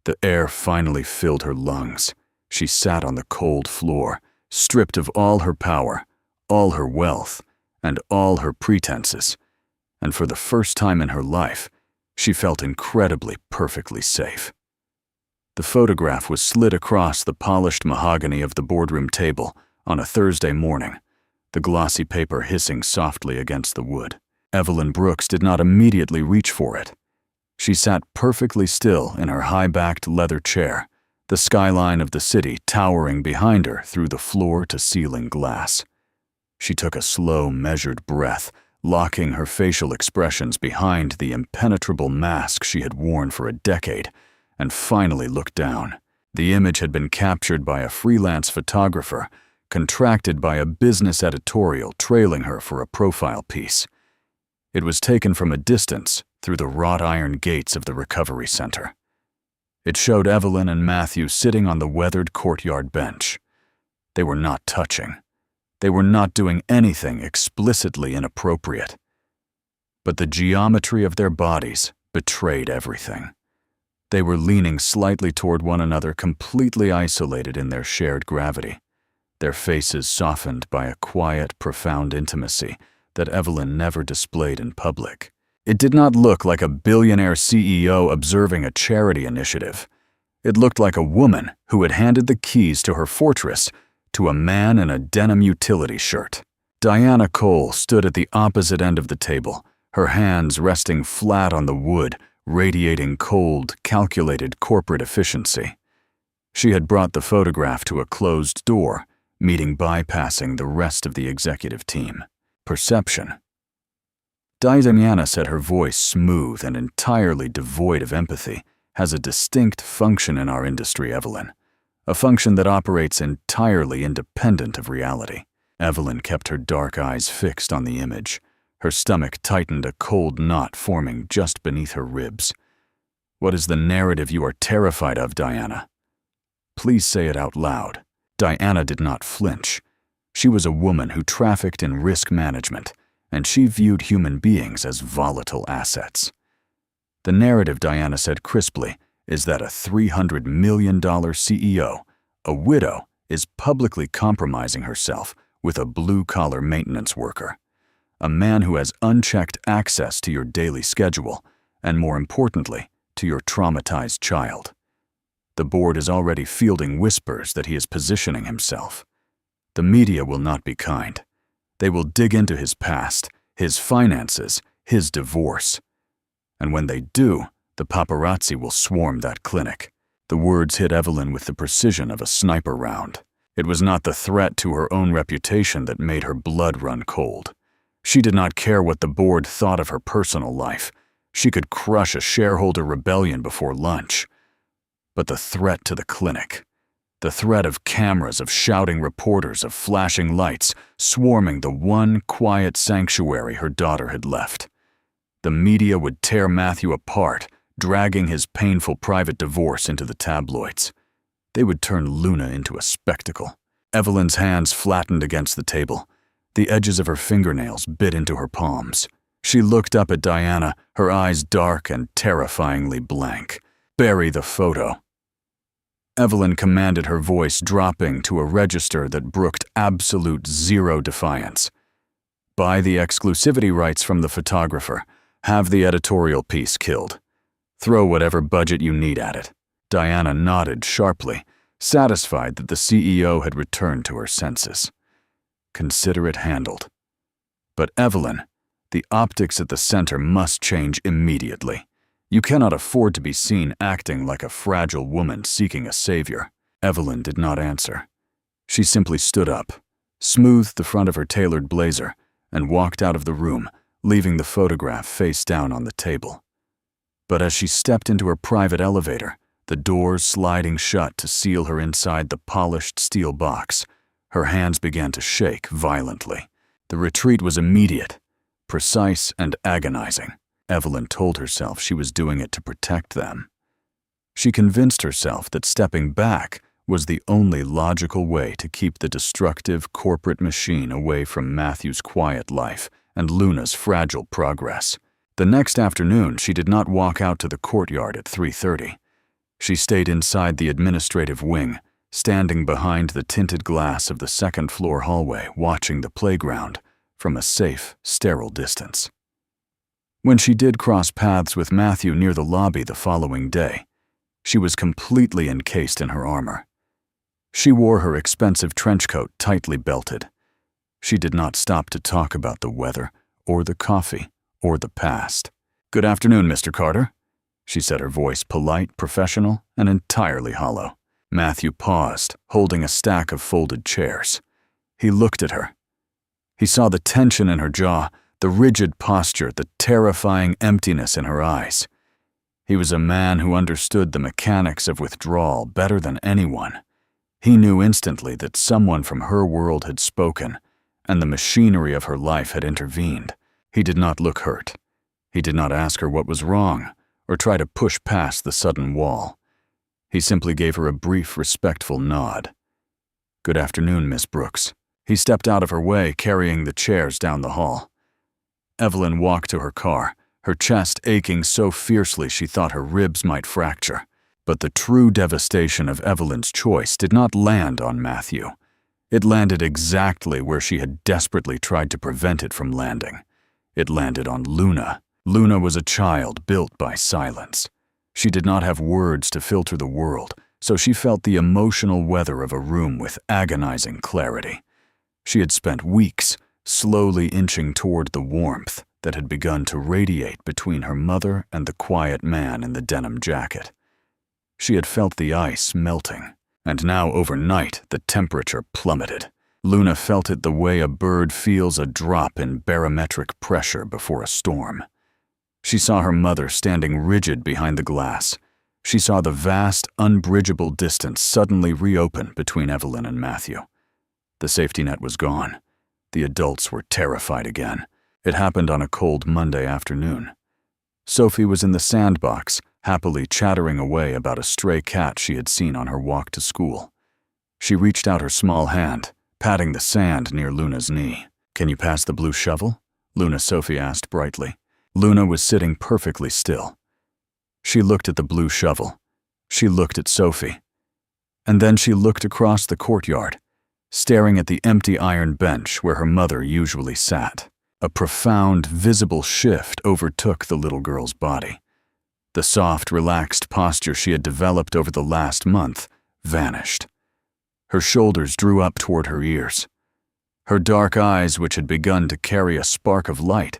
The air finally filled her lungs. She sat on the cold floor, stripped of all her power, all her wealth, and all her pretenses, and for the first time in her life, she felt incredibly, perfectly safe. The photograph was slid across the polished mahogany of the boardroom table on a Thursday morning, the glossy paper hissing softly against the wood. Evelyn Brooks did not immediately reach for it. She sat perfectly still in her high-backed leather chair, the skyline of the city towering behind her through the floor-to-ceiling glass. She took a slow, measured breath, locking her facial expressions behind the impenetrable mask she had worn for a decade, and finally looked down. The image had been captured by a freelance photographer, contracted by a business editorial trailing her for a profile piece. It was taken from a distance through the wrought iron gates of the recovery center. It showed Evelyn and Matthew sitting on the weathered courtyard bench. They were not touching. They were not doing anything explicitly inappropriate. But the geometry of their bodies betrayed everything. They were leaning slightly toward one another, completely isolated in their shared gravity, their faces softened by a quiet, profound intimacy that Evelyn never displayed in public. It did not look like a billionaire CEO observing a charity initiative. It looked like a woman who had handed the keys to her fortress to a man in a denim utility shirt. Diana Cole stood at the opposite end of the table, her hands resting flat on the wood, radiating cold, calculated corporate efficiency. She had brought the photograph to a closed door, meeting bypassing the rest of the executive team. Perception. Diana said, her voice smooth and entirely devoid of empathy, has a distinct function in our industry, Evelyn. A function that operates entirely independent of reality. Evelyn kept her dark eyes fixed on the image. Her stomach tightened, a cold knot forming just beneath her ribs. What is the narrative you are terrified of, Diana? Please say it out loud. Diana did not flinch. She was a woman who trafficked in risk management, and she viewed human beings as volatile assets. The narrative, Diana said crisply, is that a $300 million CEO, a widow, is publicly compromising herself with a blue-collar maintenance worker, a man who has unchecked access to your daily schedule, and more importantly, to your traumatized child. The board is already fielding whispers that he is positioning himself. The media will not be kind. They will dig into his past, his finances, his divorce. And when they do, the paparazzi will swarm that clinic. The words hit Evelyn with the precision of a sniper round. It was not the threat to her own reputation that made her blood run cold. She did not care what the board thought of her personal life. She could crush a shareholder rebellion before lunch. But the threat to the clinic, the threat of cameras, of shouting reporters, of flashing lights, swarming the one quiet sanctuary her daughter had left. The media would tear Matthew apart, dragging his painful private divorce into the tabloids. They would turn Luna into a spectacle. Evelyn's hands flattened against the table. The edges of her fingernails bit into her palms. She looked up at Diana, her eyes dark and terrifyingly blank. Bury the photo. Evelyn commanded, her voice dropping to a register that brooked absolute zero defiance. Buy the exclusivity rights from the photographer. Have the editorial piece killed. Throw whatever budget you need at it. Diana nodded sharply, satisfied that the CEO had returned to her senses. Consider it handled. But Evelyn, the optics at the center must change immediately. You cannot afford to be seen acting like a fragile woman seeking a savior. Evelyn did not answer. She simply stood up, smoothed the front of her tailored blazer, and walked out of the room, leaving the photograph face down on the table. But as she stepped into her private elevator, the doors sliding shut to seal her inside the polished steel box, her hands began to shake violently. The retreat was immediate, precise and agonizing. Evelyn told herself she was doing it to protect them. She convinced herself that stepping back was the only logical way to keep the destructive corporate machine away from Matthew's quiet life and Luna's fragile progress. The next afternoon, she did not walk out to the courtyard at 3:30. She stayed inside the administrative wing, standing behind the tinted glass of the second-floor hallway, watching the playground from a safe, sterile distance. When she did cross paths with Matthew near the lobby the following day, She was completely encased in her armor. She wore her expensive trench coat tightly belted. She did not stop to talk about the weather, or the coffee, or the past. "Good afternoon, Mr. Carter," she said, her voice polite, professional, and entirely hollow. Matthew paused, holding a stack of folded chairs. He looked at her. He saw the tension in her jaw, the rigid posture, the terrifying emptiness in her eyes. He was a man who understood the mechanics of withdrawal better than anyone. He knew instantly that someone from her world had spoken, and the machinery of her life had intervened. He did not look hurt. He did not ask her what was wrong, or try to push past the sudden wall. He simply gave her a brief, respectful nod. "Good afternoon, Miss Brooks." He stepped out of her way, carrying the chairs down the hall. Evelyn walked to her car, her chest aching so fiercely she thought her ribs might fracture. But the true devastation of Evelyn's choice did not land on Matthew. It landed exactly where she had desperately tried to prevent it from landing. It landed on Luna. Luna was a child built by silence. She did not have words to filter the world, so she felt the emotional weather of a room with agonizing clarity. She had spent weeks slowly inching toward the warmth that had begun to radiate between her mother and the quiet man in the denim jacket. She had felt the ice melting, and now overnight the temperature plummeted. Luna felt it the way a bird feels a drop in barometric pressure before a storm. She saw her mother standing rigid behind the glass. She saw the vast, unbridgeable distance suddenly reopen between Evelyn and Matthew. The safety net was gone. The adults were terrified again. It happened on a cold Monday afternoon. Sophie was in the sandbox, happily chattering away about a stray cat she had seen on her walk to school. She reached out her small hand, patting the sand near Luna's knee. "Can you pass the blue shovel?" Sophie asked brightly. Luna was sitting perfectly still. She looked at the blue shovel. She looked at Sophie. And then she looked across the courtyard, staring at the empty iron bench where her mother usually sat. A profound, visible shift overtook the little girl's body. The soft, relaxed posture she had developed over the last month vanished. Her shoulders drew up toward her ears. Her dark eyes, which had begun to carry a spark of light,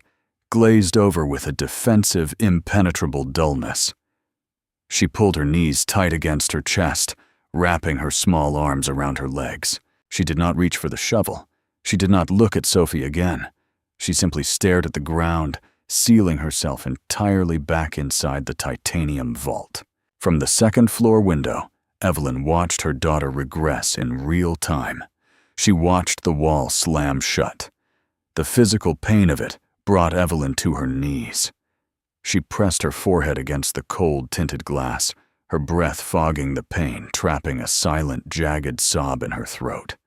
glazed over with a defensive, impenetrable dullness. She pulled her knees tight against her chest, wrapping her small arms around her legs. She did not reach for the shovel. She did not look at Sophie again. She simply stared at the ground, sealing herself entirely back inside the titanium vault. From the second-floor window, Evelyn watched her daughter regress in real time. She watched the wall slam shut. The physical pain of it brought Evelyn to her knees. She pressed her forehead against the cold, tinted glass, her breath fogging the pain, trapping a silent, jagged sob in her throat.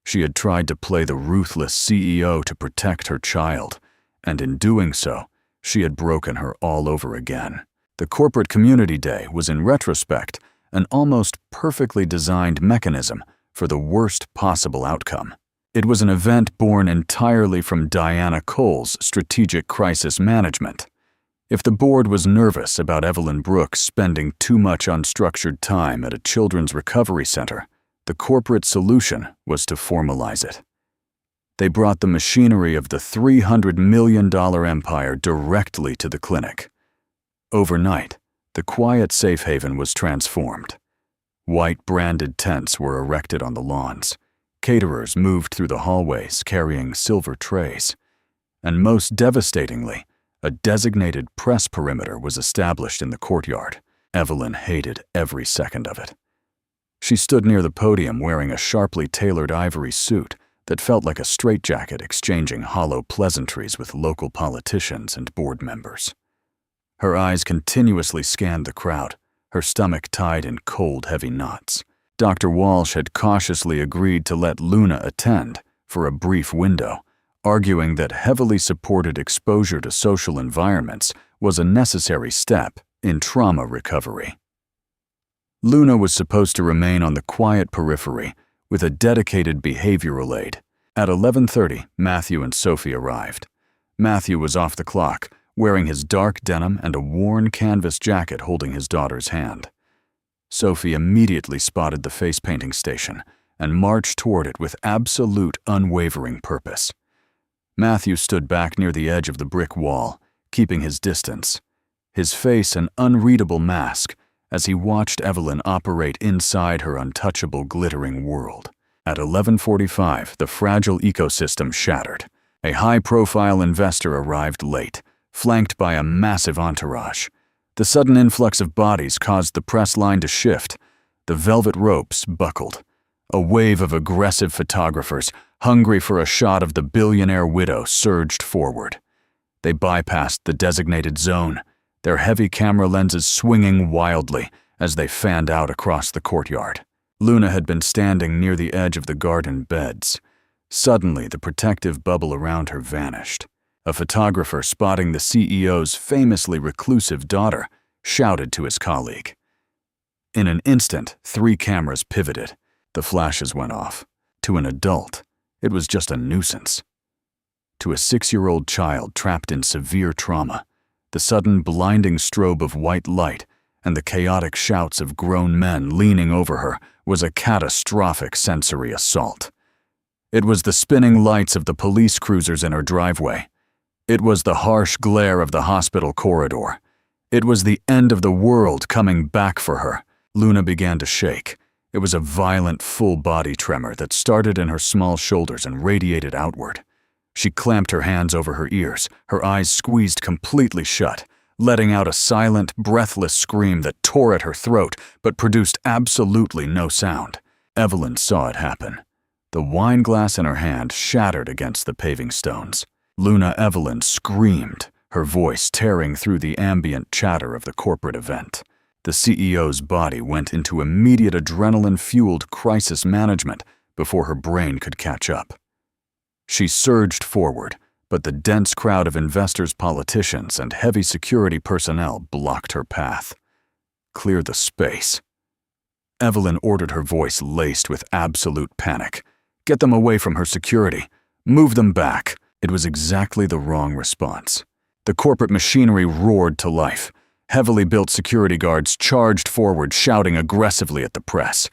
She had tried to play the ruthless CEO to protect her child, and in doing so, she had broken her all over again. The corporate community day was, in retrospect, an almost perfectly designed mechanism for the worst possible outcome. It was an event born entirely from Diana Cole's strategic crisis management. If the board was nervous about Evelyn Brooks spending too much unstructured time at a children's recovery center, the corporate solution was to formalize it. They brought the machinery of the $300 million empire directly to the clinic. Overnight, the quiet safe haven was transformed. White branded tents were erected on the lawns. Caterers moved through the hallways carrying silver trays. And most devastatingly, a designated press perimeter was established in the courtyard. Evelyn hated every second of it. She stood near the podium wearing a sharply tailored ivory suit that felt like a straitjacket, exchanging hollow pleasantries with local politicians and board members. Her eyes continuously scanned the crowd, her stomach tied in cold, heavy knots. Dr. Walsh had cautiously agreed to let Luna attend for a brief window, arguing that heavily supported exposure to social environments was a necessary step in trauma recovery. Luna was supposed to remain on the quiet periphery with a dedicated behavioral aide. At 11:30, Matthew and Sophie arrived. Matthew was off the clock, wearing his dark denim and a worn canvas jacket, holding his daughter's hand. Sophie immediately spotted the face painting station and marched toward it with absolute unwavering purpose. Matthew stood back near the edge of the brick wall, keeping his distance, his face an unreadable mask as he watched Evelyn operate inside her untouchable glittering world. At 11:45, the fragile ecosystem shattered. A high-profile investor arrived late, flanked by a massive entourage. The sudden influx of bodies caused the press line to shift. The velvet ropes buckled. A wave of aggressive photographers, hungry for a shot of the billionaire widow, surged forward. They bypassed the designated zone, their heavy camera lenses swinging wildly as they fanned out across the courtyard. Luna had been standing near the edge of the garden beds. Suddenly, the protective bubble around her vanished. A photographer, spotting the CEO's famously reclusive daughter, shouted to his colleague. In an instant, 3 cameras pivoted. The flashes went off. To an adult, it was just a nuisance. To a 6-year-old child trapped in severe trauma, the sudden blinding strobe of white light and the chaotic shouts of grown men leaning over her was a catastrophic sensory assault. It was the spinning lights of the police cruisers in her driveway. It was the harsh glare of the hospital corridor. It was the end of the world coming back for her. Luna began to shake. It was a violent full-body tremor that started in her small shoulders and radiated outward. She clamped her hands over her ears, her eyes squeezed completely shut, letting out a silent, breathless scream that tore at her throat but produced absolutely no sound. Evelyn saw it happen. The wine glass in her hand shattered against the paving stones. Evelyn screamed, her voice tearing through the ambient chatter of the corporate event. The CEO's body went into immediate adrenaline-fueled crisis management before her brain could catch up. She surged forward, but the dense crowd of investors, politicians, and heavy security personnel blocked her path. Clear the space. Evelyn ordered, her voice laced with absolute panic. Get them away from her security. Move them back. It was exactly the wrong response. The corporate machinery roared to life. Heavily built security guards charged forward, shouting aggressively at the press.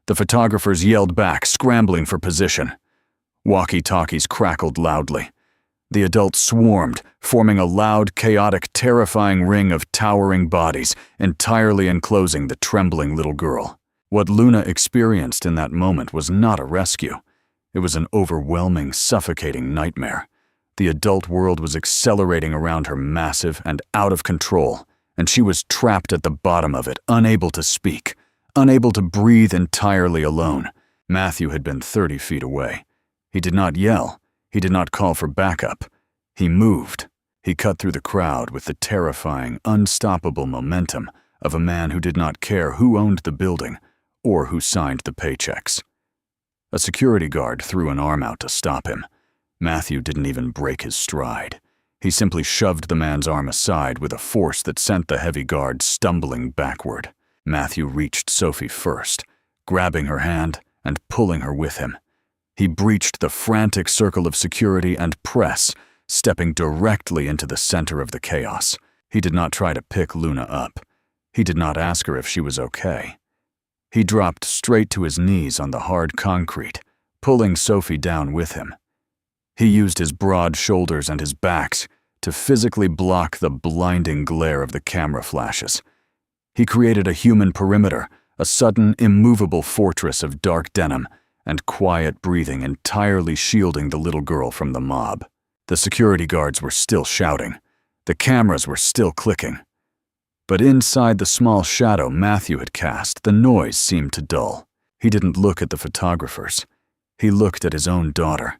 The photographers yelled back, scrambling for position. Walkie-talkies crackled loudly. The adults swarmed, forming a loud, chaotic, terrifying ring of towering bodies, entirely enclosing the trembling little girl. What Luna experienced in that moment was not a rescue. It was an overwhelming, suffocating nightmare. The adult world was accelerating around her, massive and out of control, and she was trapped at the bottom of it, unable to speak, unable to breathe, entirely alone. Matthew had been 30 feet away. He did not yell. He did not call for backup. He moved. He cut through the crowd with the terrifying, unstoppable momentum of a man who did not care who owned the building or who signed the paychecks. A security guard threw an arm out to stop him. Matthew didn't even break his stride. He simply shoved the man's arm aside with a force that sent the heavy guard stumbling backward. Matthew reached Sophie first, grabbing her hand and pulling her with him. He breached the frantic circle of security and press, stepping directly into the center of the chaos. He did not try to pick Luna up. He did not ask her if she was okay. He dropped straight to his knees on the hard concrete, pulling Sophie down with him. He used his broad shoulders and his back to physically block the blinding glare of the camera flashes. He created a human perimeter, a sudden, immovable fortress of dark denim and quiet breathing, entirely shielding the little girl from the mob. The security guards were still shouting. The cameras were still clicking. But inside the small shadow Matthew had cast, the noise seemed to dull. He didn't look at the photographers. He looked at his own daughter.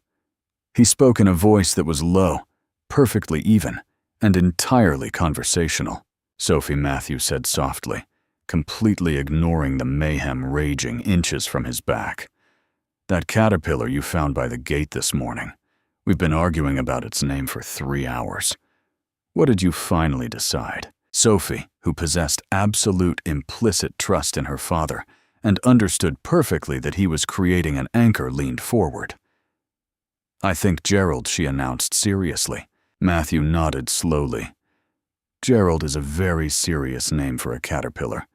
He spoke in a voice that was low, perfectly even, and entirely conversational. Sophie, Matthew said softly, completely ignoring the mayhem raging inches from his back. That caterpillar you found by the gate this morning. We've been arguing about its name for 3 hours. What did you finally decide? Sophie, who possessed absolute implicit trust in her father and understood perfectly that he was creating an anchor, leaned forward. I think Gerald, she announced seriously. Matthew nodded slowly. Gerald is a very serious name for a caterpillar.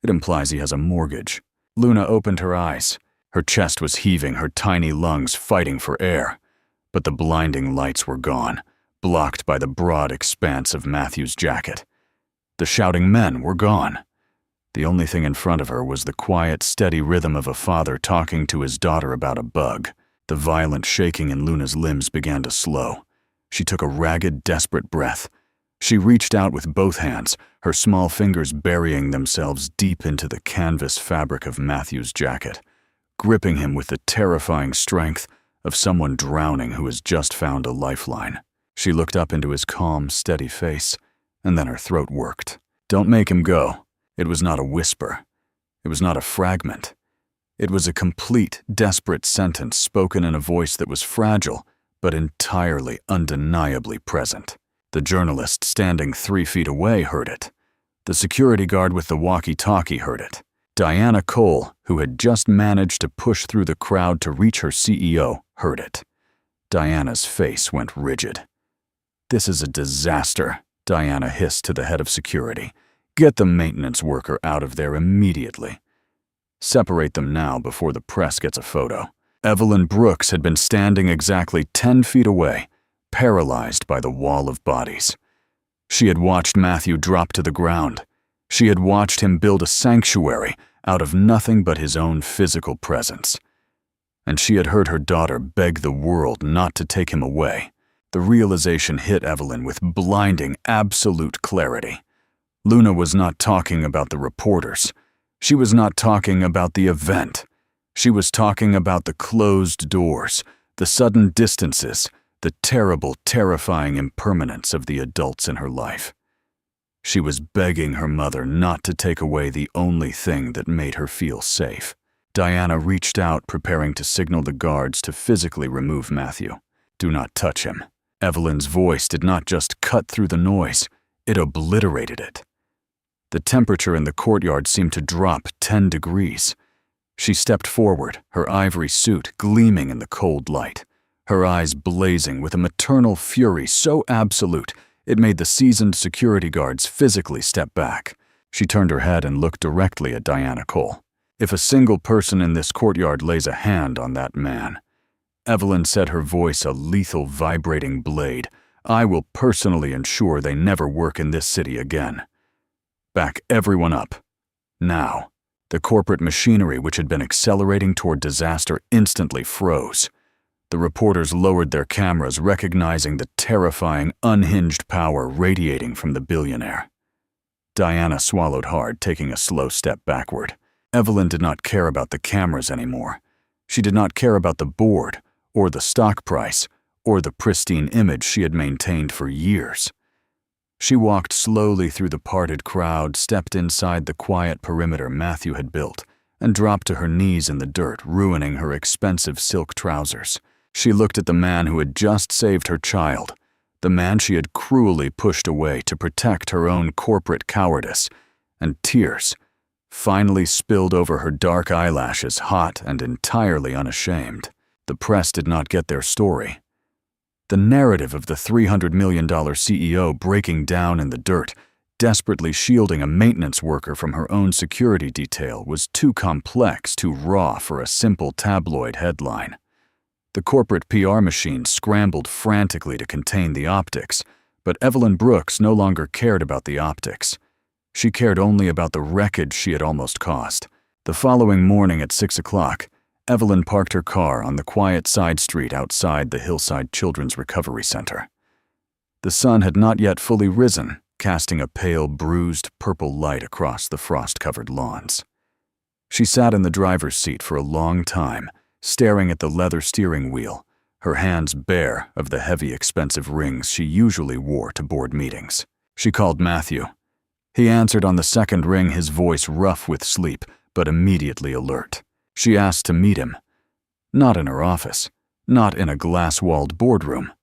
It implies he has a mortgage. Luna opened her eyes. Her chest was heaving, her tiny lungs fighting for air. But the blinding lights were gone, blocked by the broad expanse of Matthew's jacket. The shouting men were gone. The only thing in front of her was the quiet, steady rhythm of a father talking to his daughter about a bug. The violent shaking in Luna's limbs began to slow. She took a ragged, desperate breath. She reached out with both hands, her small fingers burying themselves deep into the canvas fabric of Matthew's jacket, gripping him with the terrifying strength of someone drowning who has just found a lifeline. She looked up into his calm, steady face, and then her throat worked. "Don't make him go." It was not a whisper. It was not a fragment. It was a complete, desperate sentence spoken in a voice that was fragile, but entirely, undeniably present. The journalist standing 3 feet away heard it. The security guard with the walkie-talkie heard it. Diana Cole, who had just managed to push through the crowd to reach her CEO, heard it. Diana's face went rigid. "This is a disaster," Diana hissed to the head of security. "Get the maintenance worker out of there immediately. Separate them now before the press gets a photo." Evelyn Brooks had been standing exactly 10 feet away, paralyzed by the wall of bodies. She had watched Matthew drop to the ground. She had watched him build a sanctuary out of nothing but his own physical presence. And she had heard her daughter beg the world not to take him away. The realization hit Evelyn with blinding, absolute clarity. Luna was not talking about the reporters. She was not talking about the event. She was talking about the closed doors, the sudden distances, the terrible, terrifying impermanence of the adults in her life. She was begging her mother not to take away the only thing that made her feel safe. Diana reached out, preparing to signal the guards to physically remove Matthew. "Do not touch him." Evelyn's voice did not just cut through the noise, it obliterated it. The temperature in the courtyard seemed to drop 10 degrees. She stepped forward, her ivory suit gleaming in the cold light, her eyes blazing with a maternal fury so absolute it made the seasoned security guards physically step back. She turned her head and looked directly at Diana Cole. "If a single person in this courtyard lays a hand on that man," Evelyn said, her voice a lethal, vibrating blade, "I will personally ensure they never work in this city again. Back everyone up. Now." The corporate machinery, which had been accelerating toward disaster, instantly froze. The reporters lowered their cameras, recognizing the terrifying, unhinged power radiating from the billionaire. Diana swallowed hard, taking a slow step backward. Evelyn did not care about the cameras anymore. She did not care about the board, or the stock price, or the pristine image she had maintained for years. She walked slowly through the parted crowd, stepped inside the quiet perimeter Matthew had built, and dropped to her knees in the dirt, ruining her expensive silk trousers. She looked at the man who had just saved her child, the man she had cruelly pushed away to protect her own corporate cowardice, and tears finally spilled over her dark eyelashes, hot and entirely unashamed. The press did not get their story. The narrative of the $300 million CEO breaking down in the dirt, desperately shielding a maintenance worker from her own security detail, was too complex, too raw for a simple tabloid headline. The corporate PR machine scrambled frantically to contain the optics, but Evelyn Brooks no longer cared about the optics. She cared only about the wreckage she had almost caused. The following morning at 6 o'clock, Evelyn parked her car on the quiet side street outside the Hillside Children's Recovery Center. The sun had not yet fully risen, casting a pale, bruised purple light across the frost-covered lawns. She sat in the driver's seat for a long time, staring at the leather steering wheel, her hands bare of the heavy, expensive rings she usually wore to board meetings. She called Matthew. He answered on the second ring, his voice rough with sleep, but immediately alert. She asked to meet him. Not in her office, not in a glass-walled boardroom.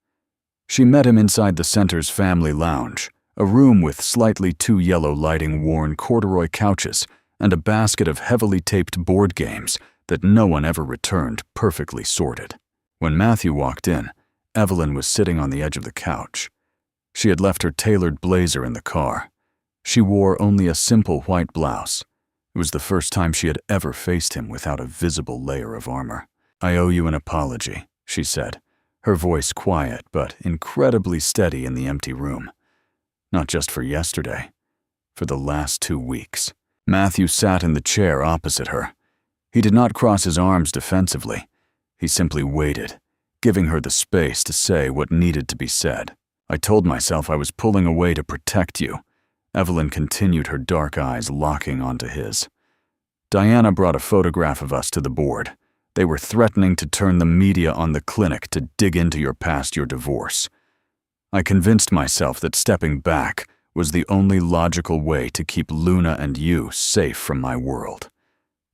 She met him inside the center's family lounge, a room with slightly too yellow lighting-worn corduroy couches and a basket of heavily taped board games that no one ever returned, perfectly sorted. When Matthew walked in, Evelyn was sitting on the edge of the couch. She had left her tailored blazer in the car. She wore only a simple white blouse. It was the first time she had ever faced him without a visible layer of armor. "I owe you an apology," she said, her voice quiet but incredibly steady in the empty room. "Not just for yesterday, for the last 2 weeks." Matthew sat in the chair opposite her. He did not cross his arms defensively. He simply waited, giving her the space to say what needed to be said. "I told myself I was pulling away to protect you." Evelyn continued, her dark eyes locking onto his. "Diana brought a photograph of us to the board. They were threatening to turn the media on the clinic to dig into your past, your divorce. I convinced myself that stepping back was the only logical way to keep Luna and you safe from my world.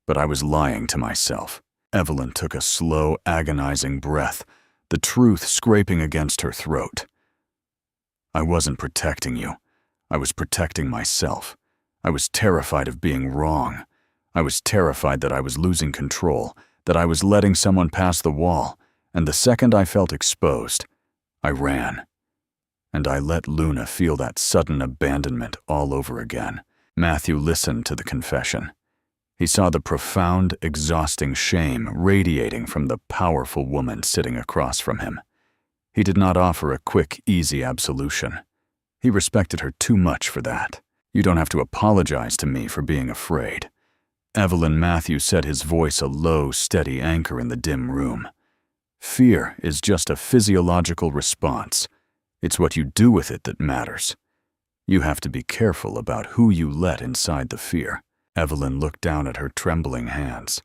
But I was lying to myself." Evelyn took a slow, agonizing breath, the truth scraping against her throat. "I wasn't protecting you. I was protecting myself. I was terrified of being wrong. I was terrified that I was losing control, that I was letting someone pass the wall, and the second I felt exposed, I ran. And I let Luna feel that sudden abandonment all over again." Matthew listened to the confession. He saw the profound, exhausting shame radiating from the powerful woman sitting across from him. He did not offer a quick, easy absolution. He respected her too much for that. "You don't have to apologize to me for being afraid." Evelyn, Matthew said, his voice a low, steady anchor in the dim room. "Fear is just a physiological response. It's what you do with it that matters. You have to be careful about who you let inside the fear." Evelyn looked down at her trembling hands.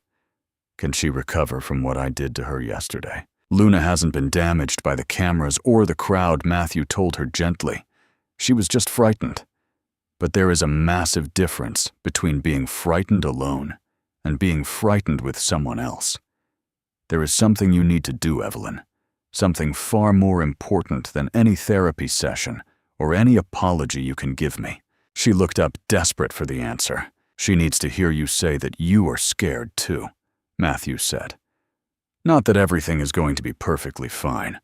"Can she recover from what I did to her yesterday?" "Luna hasn't been damaged by the cameras or the crowd," Matthew told her gently. "She was just frightened. But there is a massive difference between being frightened alone and being frightened with someone else. There is something you need to do, Evelyn. Something far more important than any therapy session or any apology you can give me." She looked up, desperate for the answer. "She needs to hear you say that you are scared too," Matthew said. "Not that everything is going to be perfectly fine.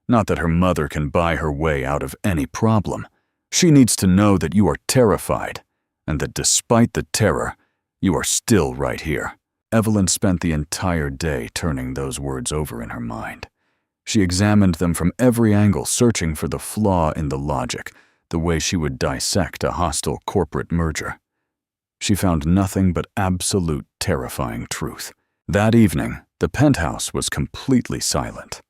Not that her mother can buy her way out of any problem. She needs to know that you are terrified, and that despite the terror, you are still right here." Evelyn spent the entire day turning those words over in her mind. She examined them from every angle, searching for the flaw in the logic, the way she would dissect a hostile corporate merger. She found nothing but absolute terrifying truth. That evening, the penthouse was completely silent.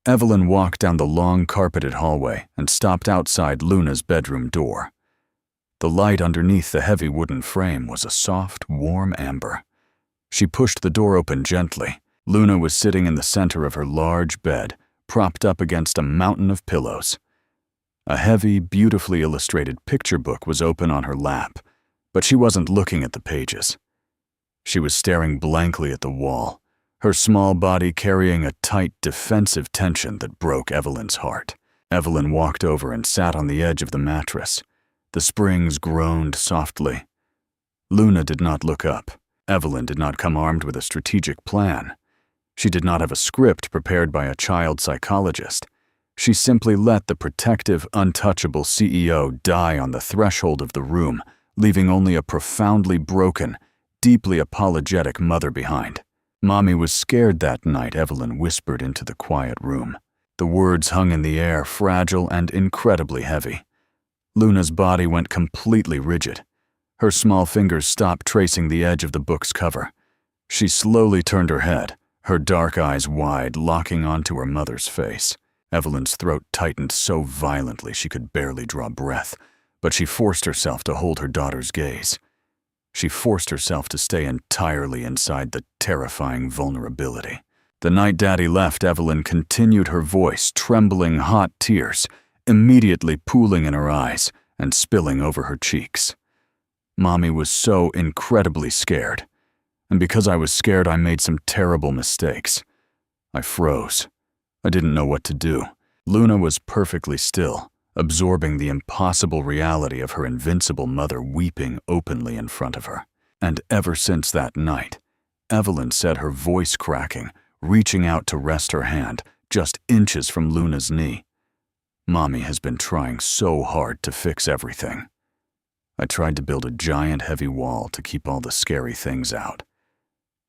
Evelyn walked down the long carpeted hallway and stopped outside Luna's bedroom door. The light underneath the heavy wooden frame was a soft, warm amber. She pushed the door open gently. Luna was sitting in the center of her large bed, propped up against a mountain of pillows. A heavy, beautifully illustrated picture book was open on her lap, but she wasn't looking at the pages. She was staring blankly at the wall, her small body carrying a tight, defensive tension that broke Evelyn's heart. Evelyn walked over and sat on the edge of the mattress. The springs groaned softly. Luna did not look up. Evelyn did not come armed with a strategic plan. She did not have a script prepared by a child psychologist. She simply let the protective, untouchable CEO die on the threshold of the room, leaving only a profoundly broken, deeply apologetic mother behind. "Mommy was scared that night," Evelyn whispered into the quiet room. The words hung in the air, fragile and incredibly heavy. Luna's body went completely rigid. Her small fingers stopped tracing the edge of the book's cover. She slowly turned her head, her dark eyes wide, locking onto her mother's face. Evelyn's throat tightened so violently she could barely draw breath, but she forced herself to hold her daughter's gaze. She forced herself to stay entirely inside the terrifying vulnerability. The night Daddy left, Evelyn continued, her voice trembling, hot tears immediately pooling in her eyes and spilling over her cheeks. Mommy was so incredibly scared, and because I was scared, I made some terrible mistakes. I froze. I didn't know what to do. Luna was perfectly still, absorbing the impossible reality of her invincible mother weeping openly in front of her. And ever since that night, Evelyn said, her voice cracking, reaching out to rest her hand just inches from Luna's knee, Mommy has been trying so hard to fix everything. I tried to build a giant heavy wall to keep all the scary things out.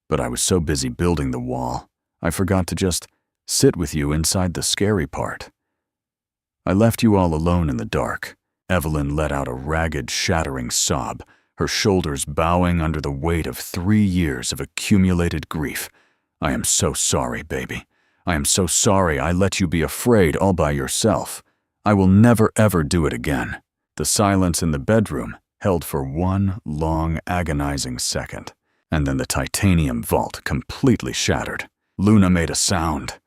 But I was so busy building the wall, I forgot to just sit with you inside the scary part. I left you all alone in the dark. Evelyn let out a ragged, shattering sob, her shoulders bowing under the weight of 3 years of accumulated grief. I am so sorry, baby. I am so sorry I let you be afraid all by yourself. I will never ever do it again. The silence in the bedroom held for one long, agonizing second, and then the titanium vault completely shattered. Luna made a sound.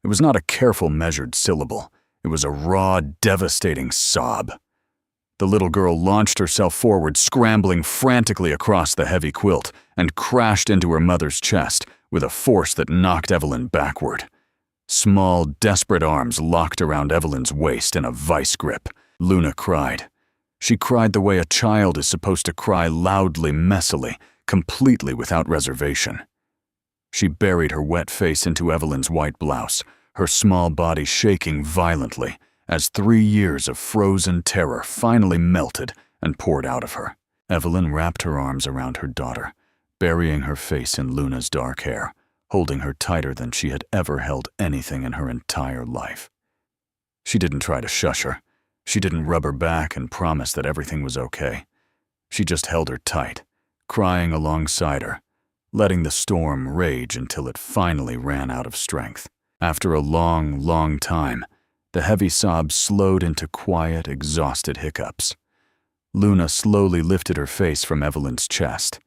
It was not a careful, measured syllable. It was a raw, devastating sob. The little girl launched herself forward, scrambling frantically across the heavy quilt, and crashed into her mother's chest with a force that knocked Evelyn backward. Small, desperate arms locked around Evelyn's waist in a vice grip. Luna cried. She cried the way a child is supposed to cry, loudly, messily, completely without reservation. She buried her wet face into Evelyn's white blouse, her small body shaking violently as 3 years of frozen terror finally melted and poured out of her. Evelyn wrapped her arms around her daughter, burying her face in Luna's dark hair, holding her tighter than she had ever held anything in her entire life. She didn't try to shush her. She didn't rub her back and promise that everything was okay. She just held her tight, crying alongside her, letting the storm rage until it finally ran out of strength. After a long, long time, the heavy sobs slowed into quiet, exhausted hiccups. Luna slowly lifted her face from Evelyn's chest.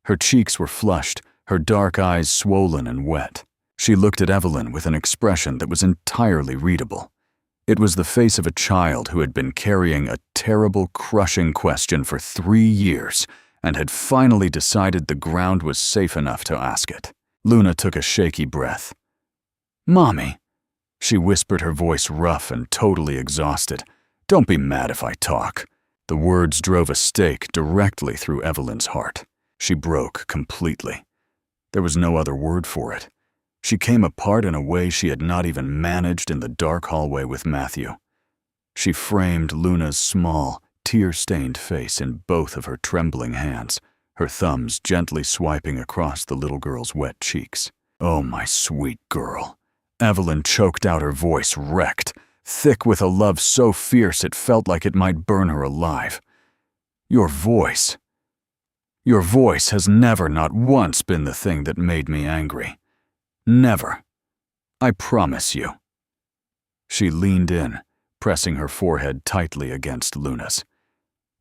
Her cheeks were flushed, her dark eyes swollen and wet. She looked at Evelyn with an expression that was entirely readable. It was the face of a child who had been carrying a terrible, crushing question for 3 years and had finally decided the ground was safe enough to ask it. Luna took a shaky breath. "Mommy," she whispered, her voice rough and totally exhausted. "Don't be mad if I talk." The words drove a stake directly through Evelyn's heart. She broke completely. There was no other word for it. She came apart in a way she had not even managed in the dark hallway with Matthew. She framed Luna's small, tear-stained face in both of her trembling hands, her thumbs gently swiping across the little girl's wet cheeks. "Oh, my sweet girl." Evelyn choked out, her voice wrecked, thick with a love so fierce it felt like it might burn her alive. Your voice has never, not once, been the thing that made me angry. Never. I promise you." She leaned in, pressing her forehead tightly against Luna's.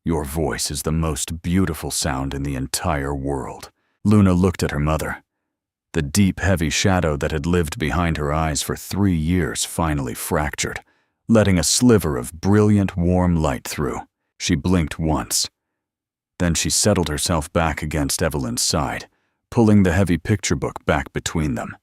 "Your voice is the most beautiful sound in the entire world." Luna looked at her mother. The deep, heavy shadow that had lived behind her eyes for 3 years finally fractured, letting a sliver of brilliant, warm light through. She blinked once. Then she settled herself back against Evelyn's side, pulling the heavy picture book back between them.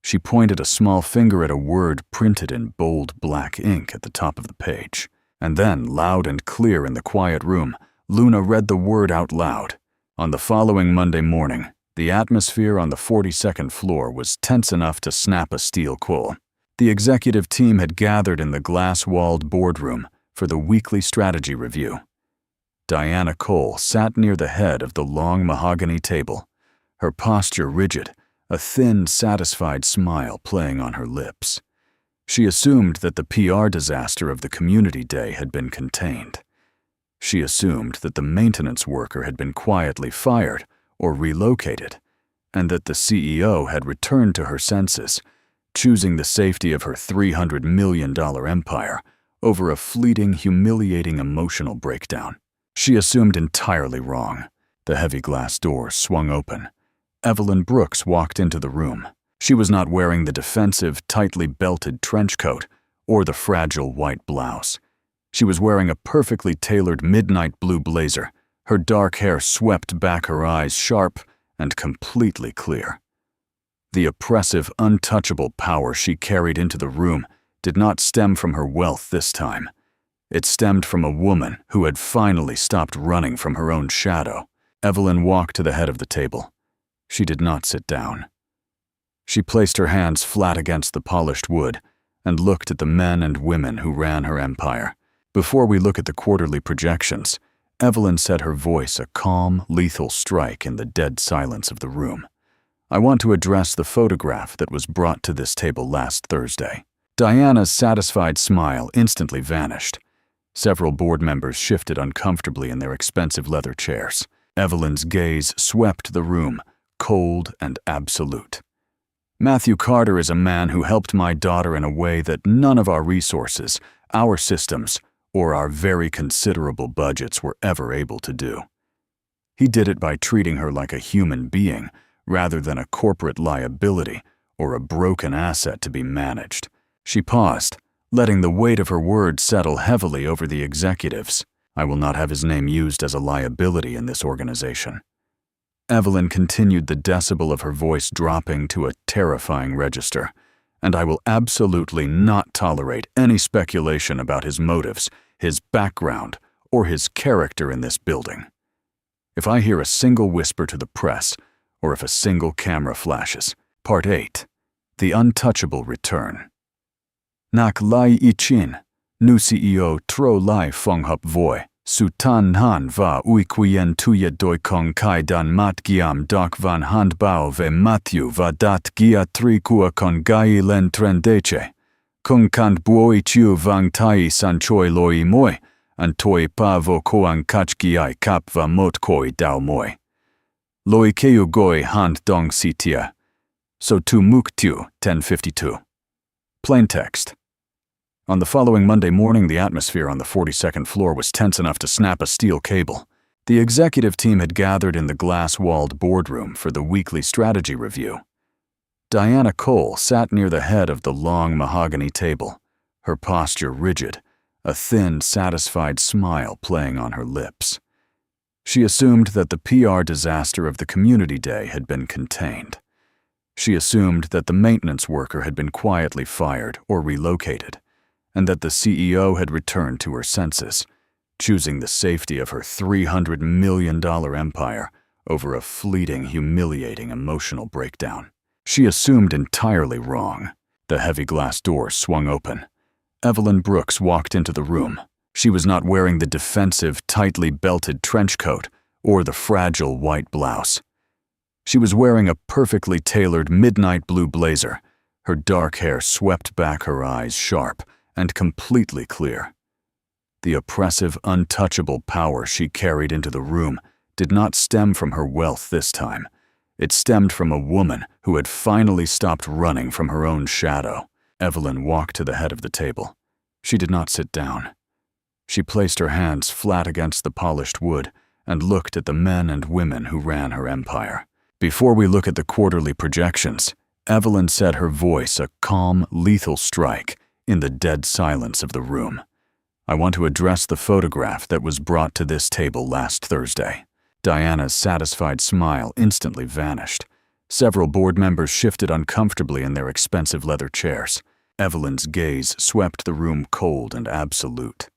She pointed a small finger at a word printed in bold black ink at the top of the page. And then, loud and clear in the quiet room, Luna read the word out loud. On the following Monday morning, the atmosphere on the 42nd floor was tense enough to snap a steel quill. The executive team had gathered in the glass-walled boardroom for the weekly strategy review. Diana Cole sat near the head of the long mahogany table, her posture rigid, a thin, satisfied smile playing on her lips. She assumed that the PR disaster of the community day had been contained. She assumed that the maintenance worker had been quietly fired or relocated, and that the CEO had returned to her senses, choosing the safety of her $300 million empire over a fleeting, humiliating emotional breakdown. She assumed entirely wrong. The heavy glass doors swung open. Evelyn Brooks walked into the room. She was not wearing the defensive, tightly belted trench coat or the fragile white blouse. She was wearing a perfectly tailored midnight blue blazer, her dark hair swept back, her eyes sharp and completely clear. The oppressive, untouchable power she carried into the room did not stem from her wealth this time. It stemmed from a woman who had finally stopped running from her own shadow. Evelyn walked to the head of the table. She did not sit down. She placed her hands flat against the polished wood and looked at the men and women who ran her empire. "Before we look at the quarterly projections, Evelyn said, her voice a calm, lethal strike in the dead silence of the room. "I want to address the photograph that was brought to this table last Thursday." Diana's satisfied smile instantly vanished. Several board members shifted uncomfortably in their expensive leather chairs. Evelyn's gaze swept the room, cold and absolute. "Matthew Carter is a man who helped my daughter in a way that none of our resources, our systems, or our very considerable budgets were ever able to do. He did it by treating her like a human being rather than a corporate liability or a broken asset to be managed." She paused, letting the weight of her words settle heavily over the executives. "I will not have his name used as a liability in this organization." Evelyn continued, the decibel of her voice dropping to a terrifying register. "And I will absolutely not tolerate any speculation about his motives, his background, or his character in this building. If I hear a single whisper to the press, or if a single camera flashes." Part 8. The Untouchable Return. "Nak lai ichin, nu CEO tro lai fonghop voi, su tan han va ui quien tuye doi kong kai dan mat giam dok van hand bao ve Matthew va dat gia tri kua con gai len trendeche. Kung kant buoi chiu vang tai san choi loi moi, an toi pa vo koang kach giai kap va mot koi dao moi. Loi keu goi hand dong sitia. So tu muk tu, 1052. Plain text. On the following Monday morning, the atmosphere on the 42nd floor was tense enough to snap a steel cable. The executive team had gathered in the glass-walled boardroom for the weekly strategy review. Diana Cole sat near the head of the long mahogany table, her posture rigid, a thin, satisfied smile playing on her lips. She assumed that the PR disaster of the community day had been contained. She assumed that the maintenance worker had been quietly fired or relocated, and that the CEO had returned to her senses, choosing the safety of her $300 million empire over a fleeting, humiliating emotional breakdown. She assumed entirely wrong. The heavy glass door swung open. Evelyn Brooks walked into the room. She was not wearing the defensive, tightly belted trench coat or the fragile white blouse. She was wearing a perfectly tailored midnight blue blazer, her dark hair swept back, her eyes sharp and completely clear. The oppressive, untouchable power she carried into the room did not stem from her wealth this time. It stemmed from a woman who had finally stopped running from her own shadow. Evelyn walked to the head of the table. She did not sit down. She placed her hands flat against the polished wood and looked at the men and women who ran her empire. "Before we look at the quarterly projections," Evelyn said, her voice a calm, lethal strike in the dead silence of the room, "I want to address the photograph that was brought to this table last Thursday." Diana's satisfied smile instantly vanished. Several board members shifted uncomfortably in their expensive leather chairs. Evelyn's gaze swept the room, cold and absolute.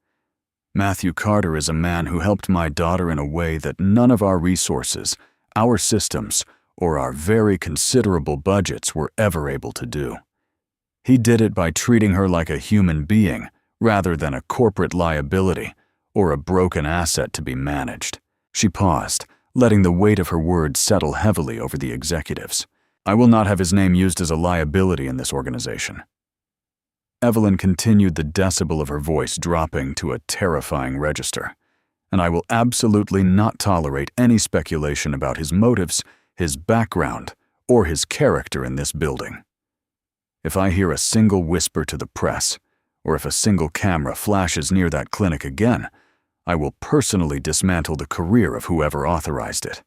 "Matthew Carter is a man who helped my daughter in a way that none of our resources, our systems, or our very considerable budgets were ever able to do. He did it by treating her like a human being rather than a corporate liability or a broken asset to be managed." She paused, letting the weight of her words settle heavily over the executives. "I will not have his name used as a liability in this organization." Evelyn continued, the decibel of her voice dropping to a terrifying register. "And I will absolutely not tolerate any speculation about his motives, his background, or his character in this building. If I hear a single whisper to the press, or if a single camera flashes near that clinic again, I will personally dismantle the career of whoever authorized it."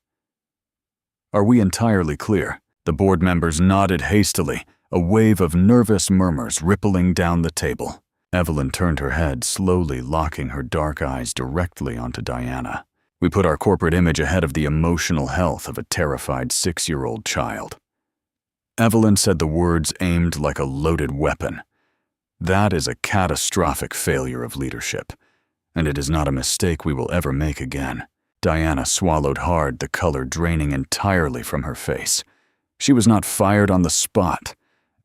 "Are we entirely clear?" The board members nodded hastily, a wave of nervous murmurs rippling down the table. Evelyn turned her head, slowly locking her dark eyes directly onto Diana. "We put our corporate image ahead of the emotional health of a terrified 6-year-old child." Evelyn said, the words aimed like a loaded weapon. "That is a catastrophic failure of leadership, and it is not a mistake we will ever make again." Diana swallowed hard, the color draining entirely from her face. She was not fired on the spot.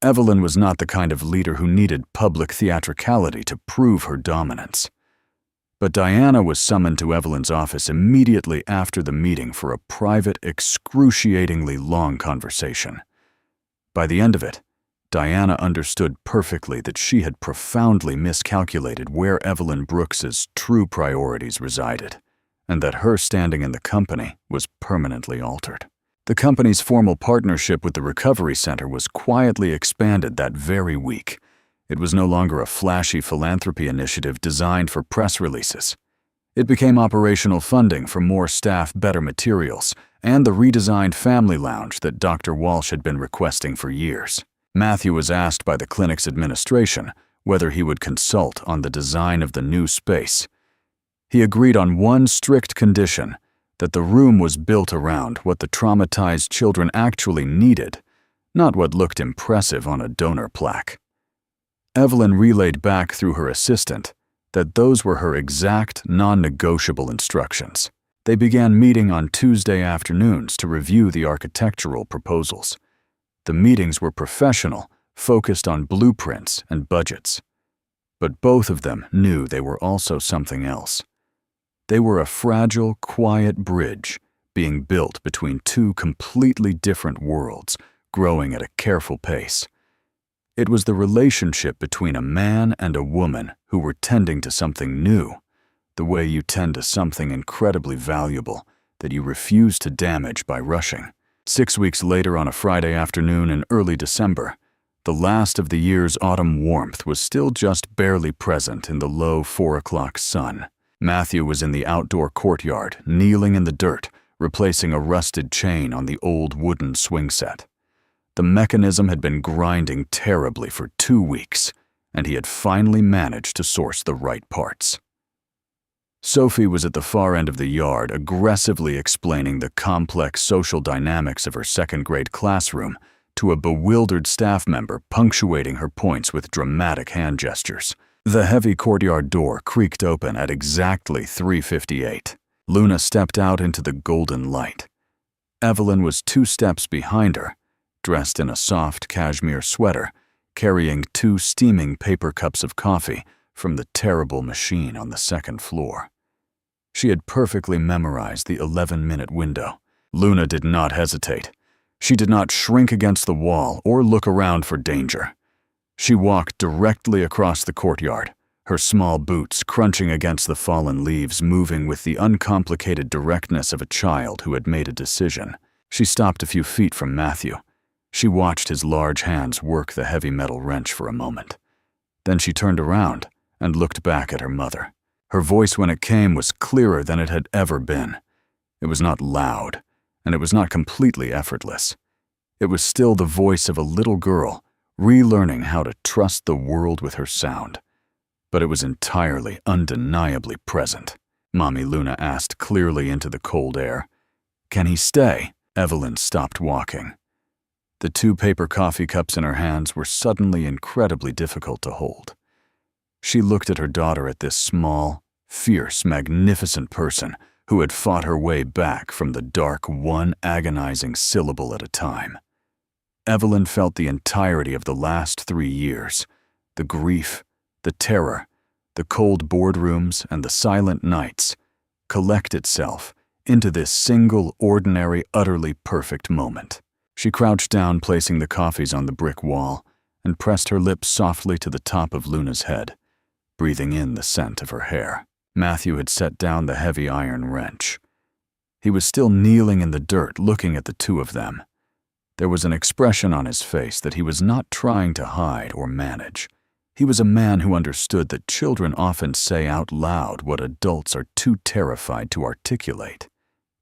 Evelyn was not the kind of leader who needed public theatricality to prove her dominance. But Diana was summoned to Evelyn's office immediately after the meeting for a private, excruciatingly long conversation. By the end of it, Diana understood perfectly that she had profoundly miscalculated where Evelyn Brooks's true priorities resided, and that her standing in the company was permanently altered. The company's formal partnership with the Recovery Center was quietly expanded that very week. It was no longer a flashy philanthropy initiative designed for press releases. It became operational funding for more staff, better materials, and the redesigned family lounge that Dr. Walsh had been requesting for years. Matthew was asked by the clinic's administration whether he would consult on the design of the new space. He agreed on one strict condition, that the room was built around what the traumatized children actually needed, not what looked impressive on a donor plaque. Evelyn relayed back through her assistant that those were her exact, non-negotiable instructions. They began meeting on Tuesday afternoons to review the architectural proposals. The meetings were professional, focused on blueprints and budgets. But both of them knew they were also something else. They were a fragile, quiet bridge being built between two completely different worlds, growing at a careful pace. It was the relationship between a man and a woman who were tending to something new, the way you tend to something incredibly valuable that you refuse to damage by rushing. 6 weeks later, on a Friday afternoon in early December, the last of the year's autumn warmth was still just barely present in the low 4 o'clock sun. Matthew was in the outdoor courtyard, kneeling in the dirt, replacing a rusted chain on the old wooden swing set. The mechanism had been grinding terribly for 2 weeks, and he had finally managed to source the right parts. Sophie was at the far end of the yard, aggressively explaining the complex social dynamics of her second-grade classroom to a bewildered staff member, punctuating her points with dramatic hand gestures. The heavy courtyard door creaked open at exactly 3:58. Luna stepped out into the golden light. Evelyn was 2 steps behind her, dressed in a soft cashmere sweater, carrying 2 steaming paper cups of coffee from the terrible machine on the second floor. She had perfectly memorized the 11-minute window. Luna did not hesitate. She did not shrink against the wall or look around for danger. She walked directly across the courtyard, her small boots crunching against the fallen leaves, moving with the uncomplicated directness of a child who had made a decision. She stopped a few feet from Matthew. She watched his large hands work the heavy metal wrench for a moment. Then she turned around and looked back at her mother. Her voice, when it came, was clearer than it had ever been. It was not loud, and it was not completely effortless. It was still the voice of a little girl, relearning how to trust the world with her sound. But it was entirely, undeniably present. Mommy Luna asked clearly into the cold air. "Can he stay?" Evelyn stopped walking. The 2 paper coffee cups in her hands were suddenly incredibly difficult to hold. She looked at her daughter, at this small, fierce, magnificent person who had fought her way back from the dark, one agonizing syllable at a time. Evelyn felt the entirety of the last 3 years, the grief, the terror, the cold boardrooms, and the silent nights, collect itself into this single, ordinary, utterly perfect moment. She crouched down, placing the coffees on the brick wall, and pressed her lips softly to the top of Luna's head, breathing in the scent of her hair. Matthew had set down the heavy iron wrench. He was still kneeling in the dirt, looking at the 2 of them. There was an expression on his face that he was not trying to hide or manage. He was a man who understood that children often say out loud what adults are too terrified to articulate.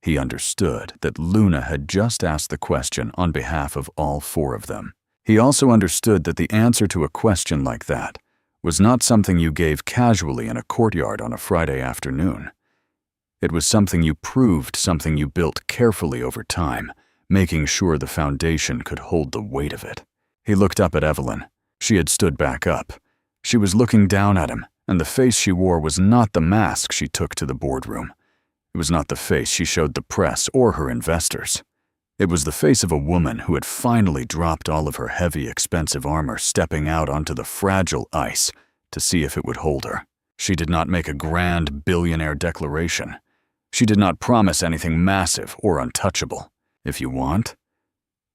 He understood that Luna had just asked the question on behalf of all 4 of them. He also understood that the answer to a question like that was not something you gave casually in a courtyard on a Friday afternoon. It was something you proved, something you built carefully over time, making sure the foundation could hold the weight of it. He looked up at Evelyn. She had stood back up. She was looking down at him, and the face she wore was not the mask she took to the boardroom. It was not the face she showed the press or her investors. It was the face of a woman who had finally dropped all of her heavy, expensive armor, stepping out onto the fragile ice to see if it would hold her. She did not make a grand billionaire declaration. She did not promise anything massive or untouchable. If you want.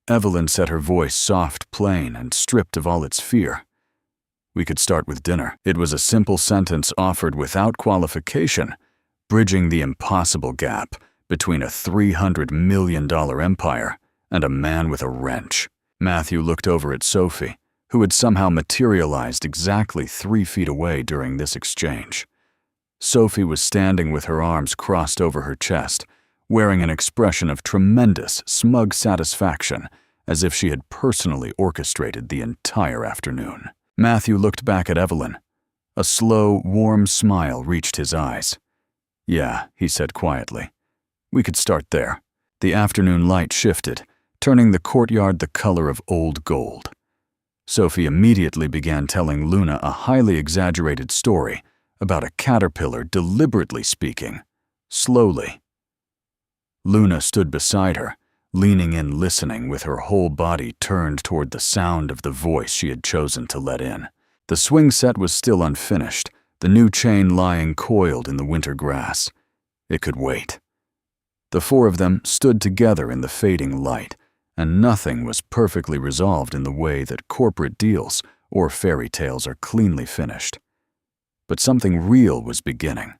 Evelyn said, her voice soft, plain, and stripped of all its fear. We could start with dinner. It was a simple sentence offered without qualification, bridging the impossible gap between a $300 million empire and a man with a wrench. Matthew looked over at Sophie, who had somehow materialized exactly 3 feet away during this exchange. Sophie was standing with her arms crossed over her chest, wearing an expression of tremendous, smug satisfaction, as if she had personally orchestrated the entire afternoon. Matthew looked back at Evelyn. A slow, warm smile reached his eyes. "Yeah," he said quietly. "We could start there." The afternoon light shifted, turning the courtyard the color of old gold. Sophie immediately began telling Luna a highly exaggerated story about a caterpillar deliberately speaking, slowly. Luna stood beside her, leaning in listening with her whole body turned toward the sound of the voice she had chosen to let in. The swing set was still unfinished, the new chain lying coiled in the winter grass. It could wait. The 4 of them stood together in the fading light, and nothing was perfectly resolved in the way that corporate deals or fairy tales are cleanly finished. But something real was beginning.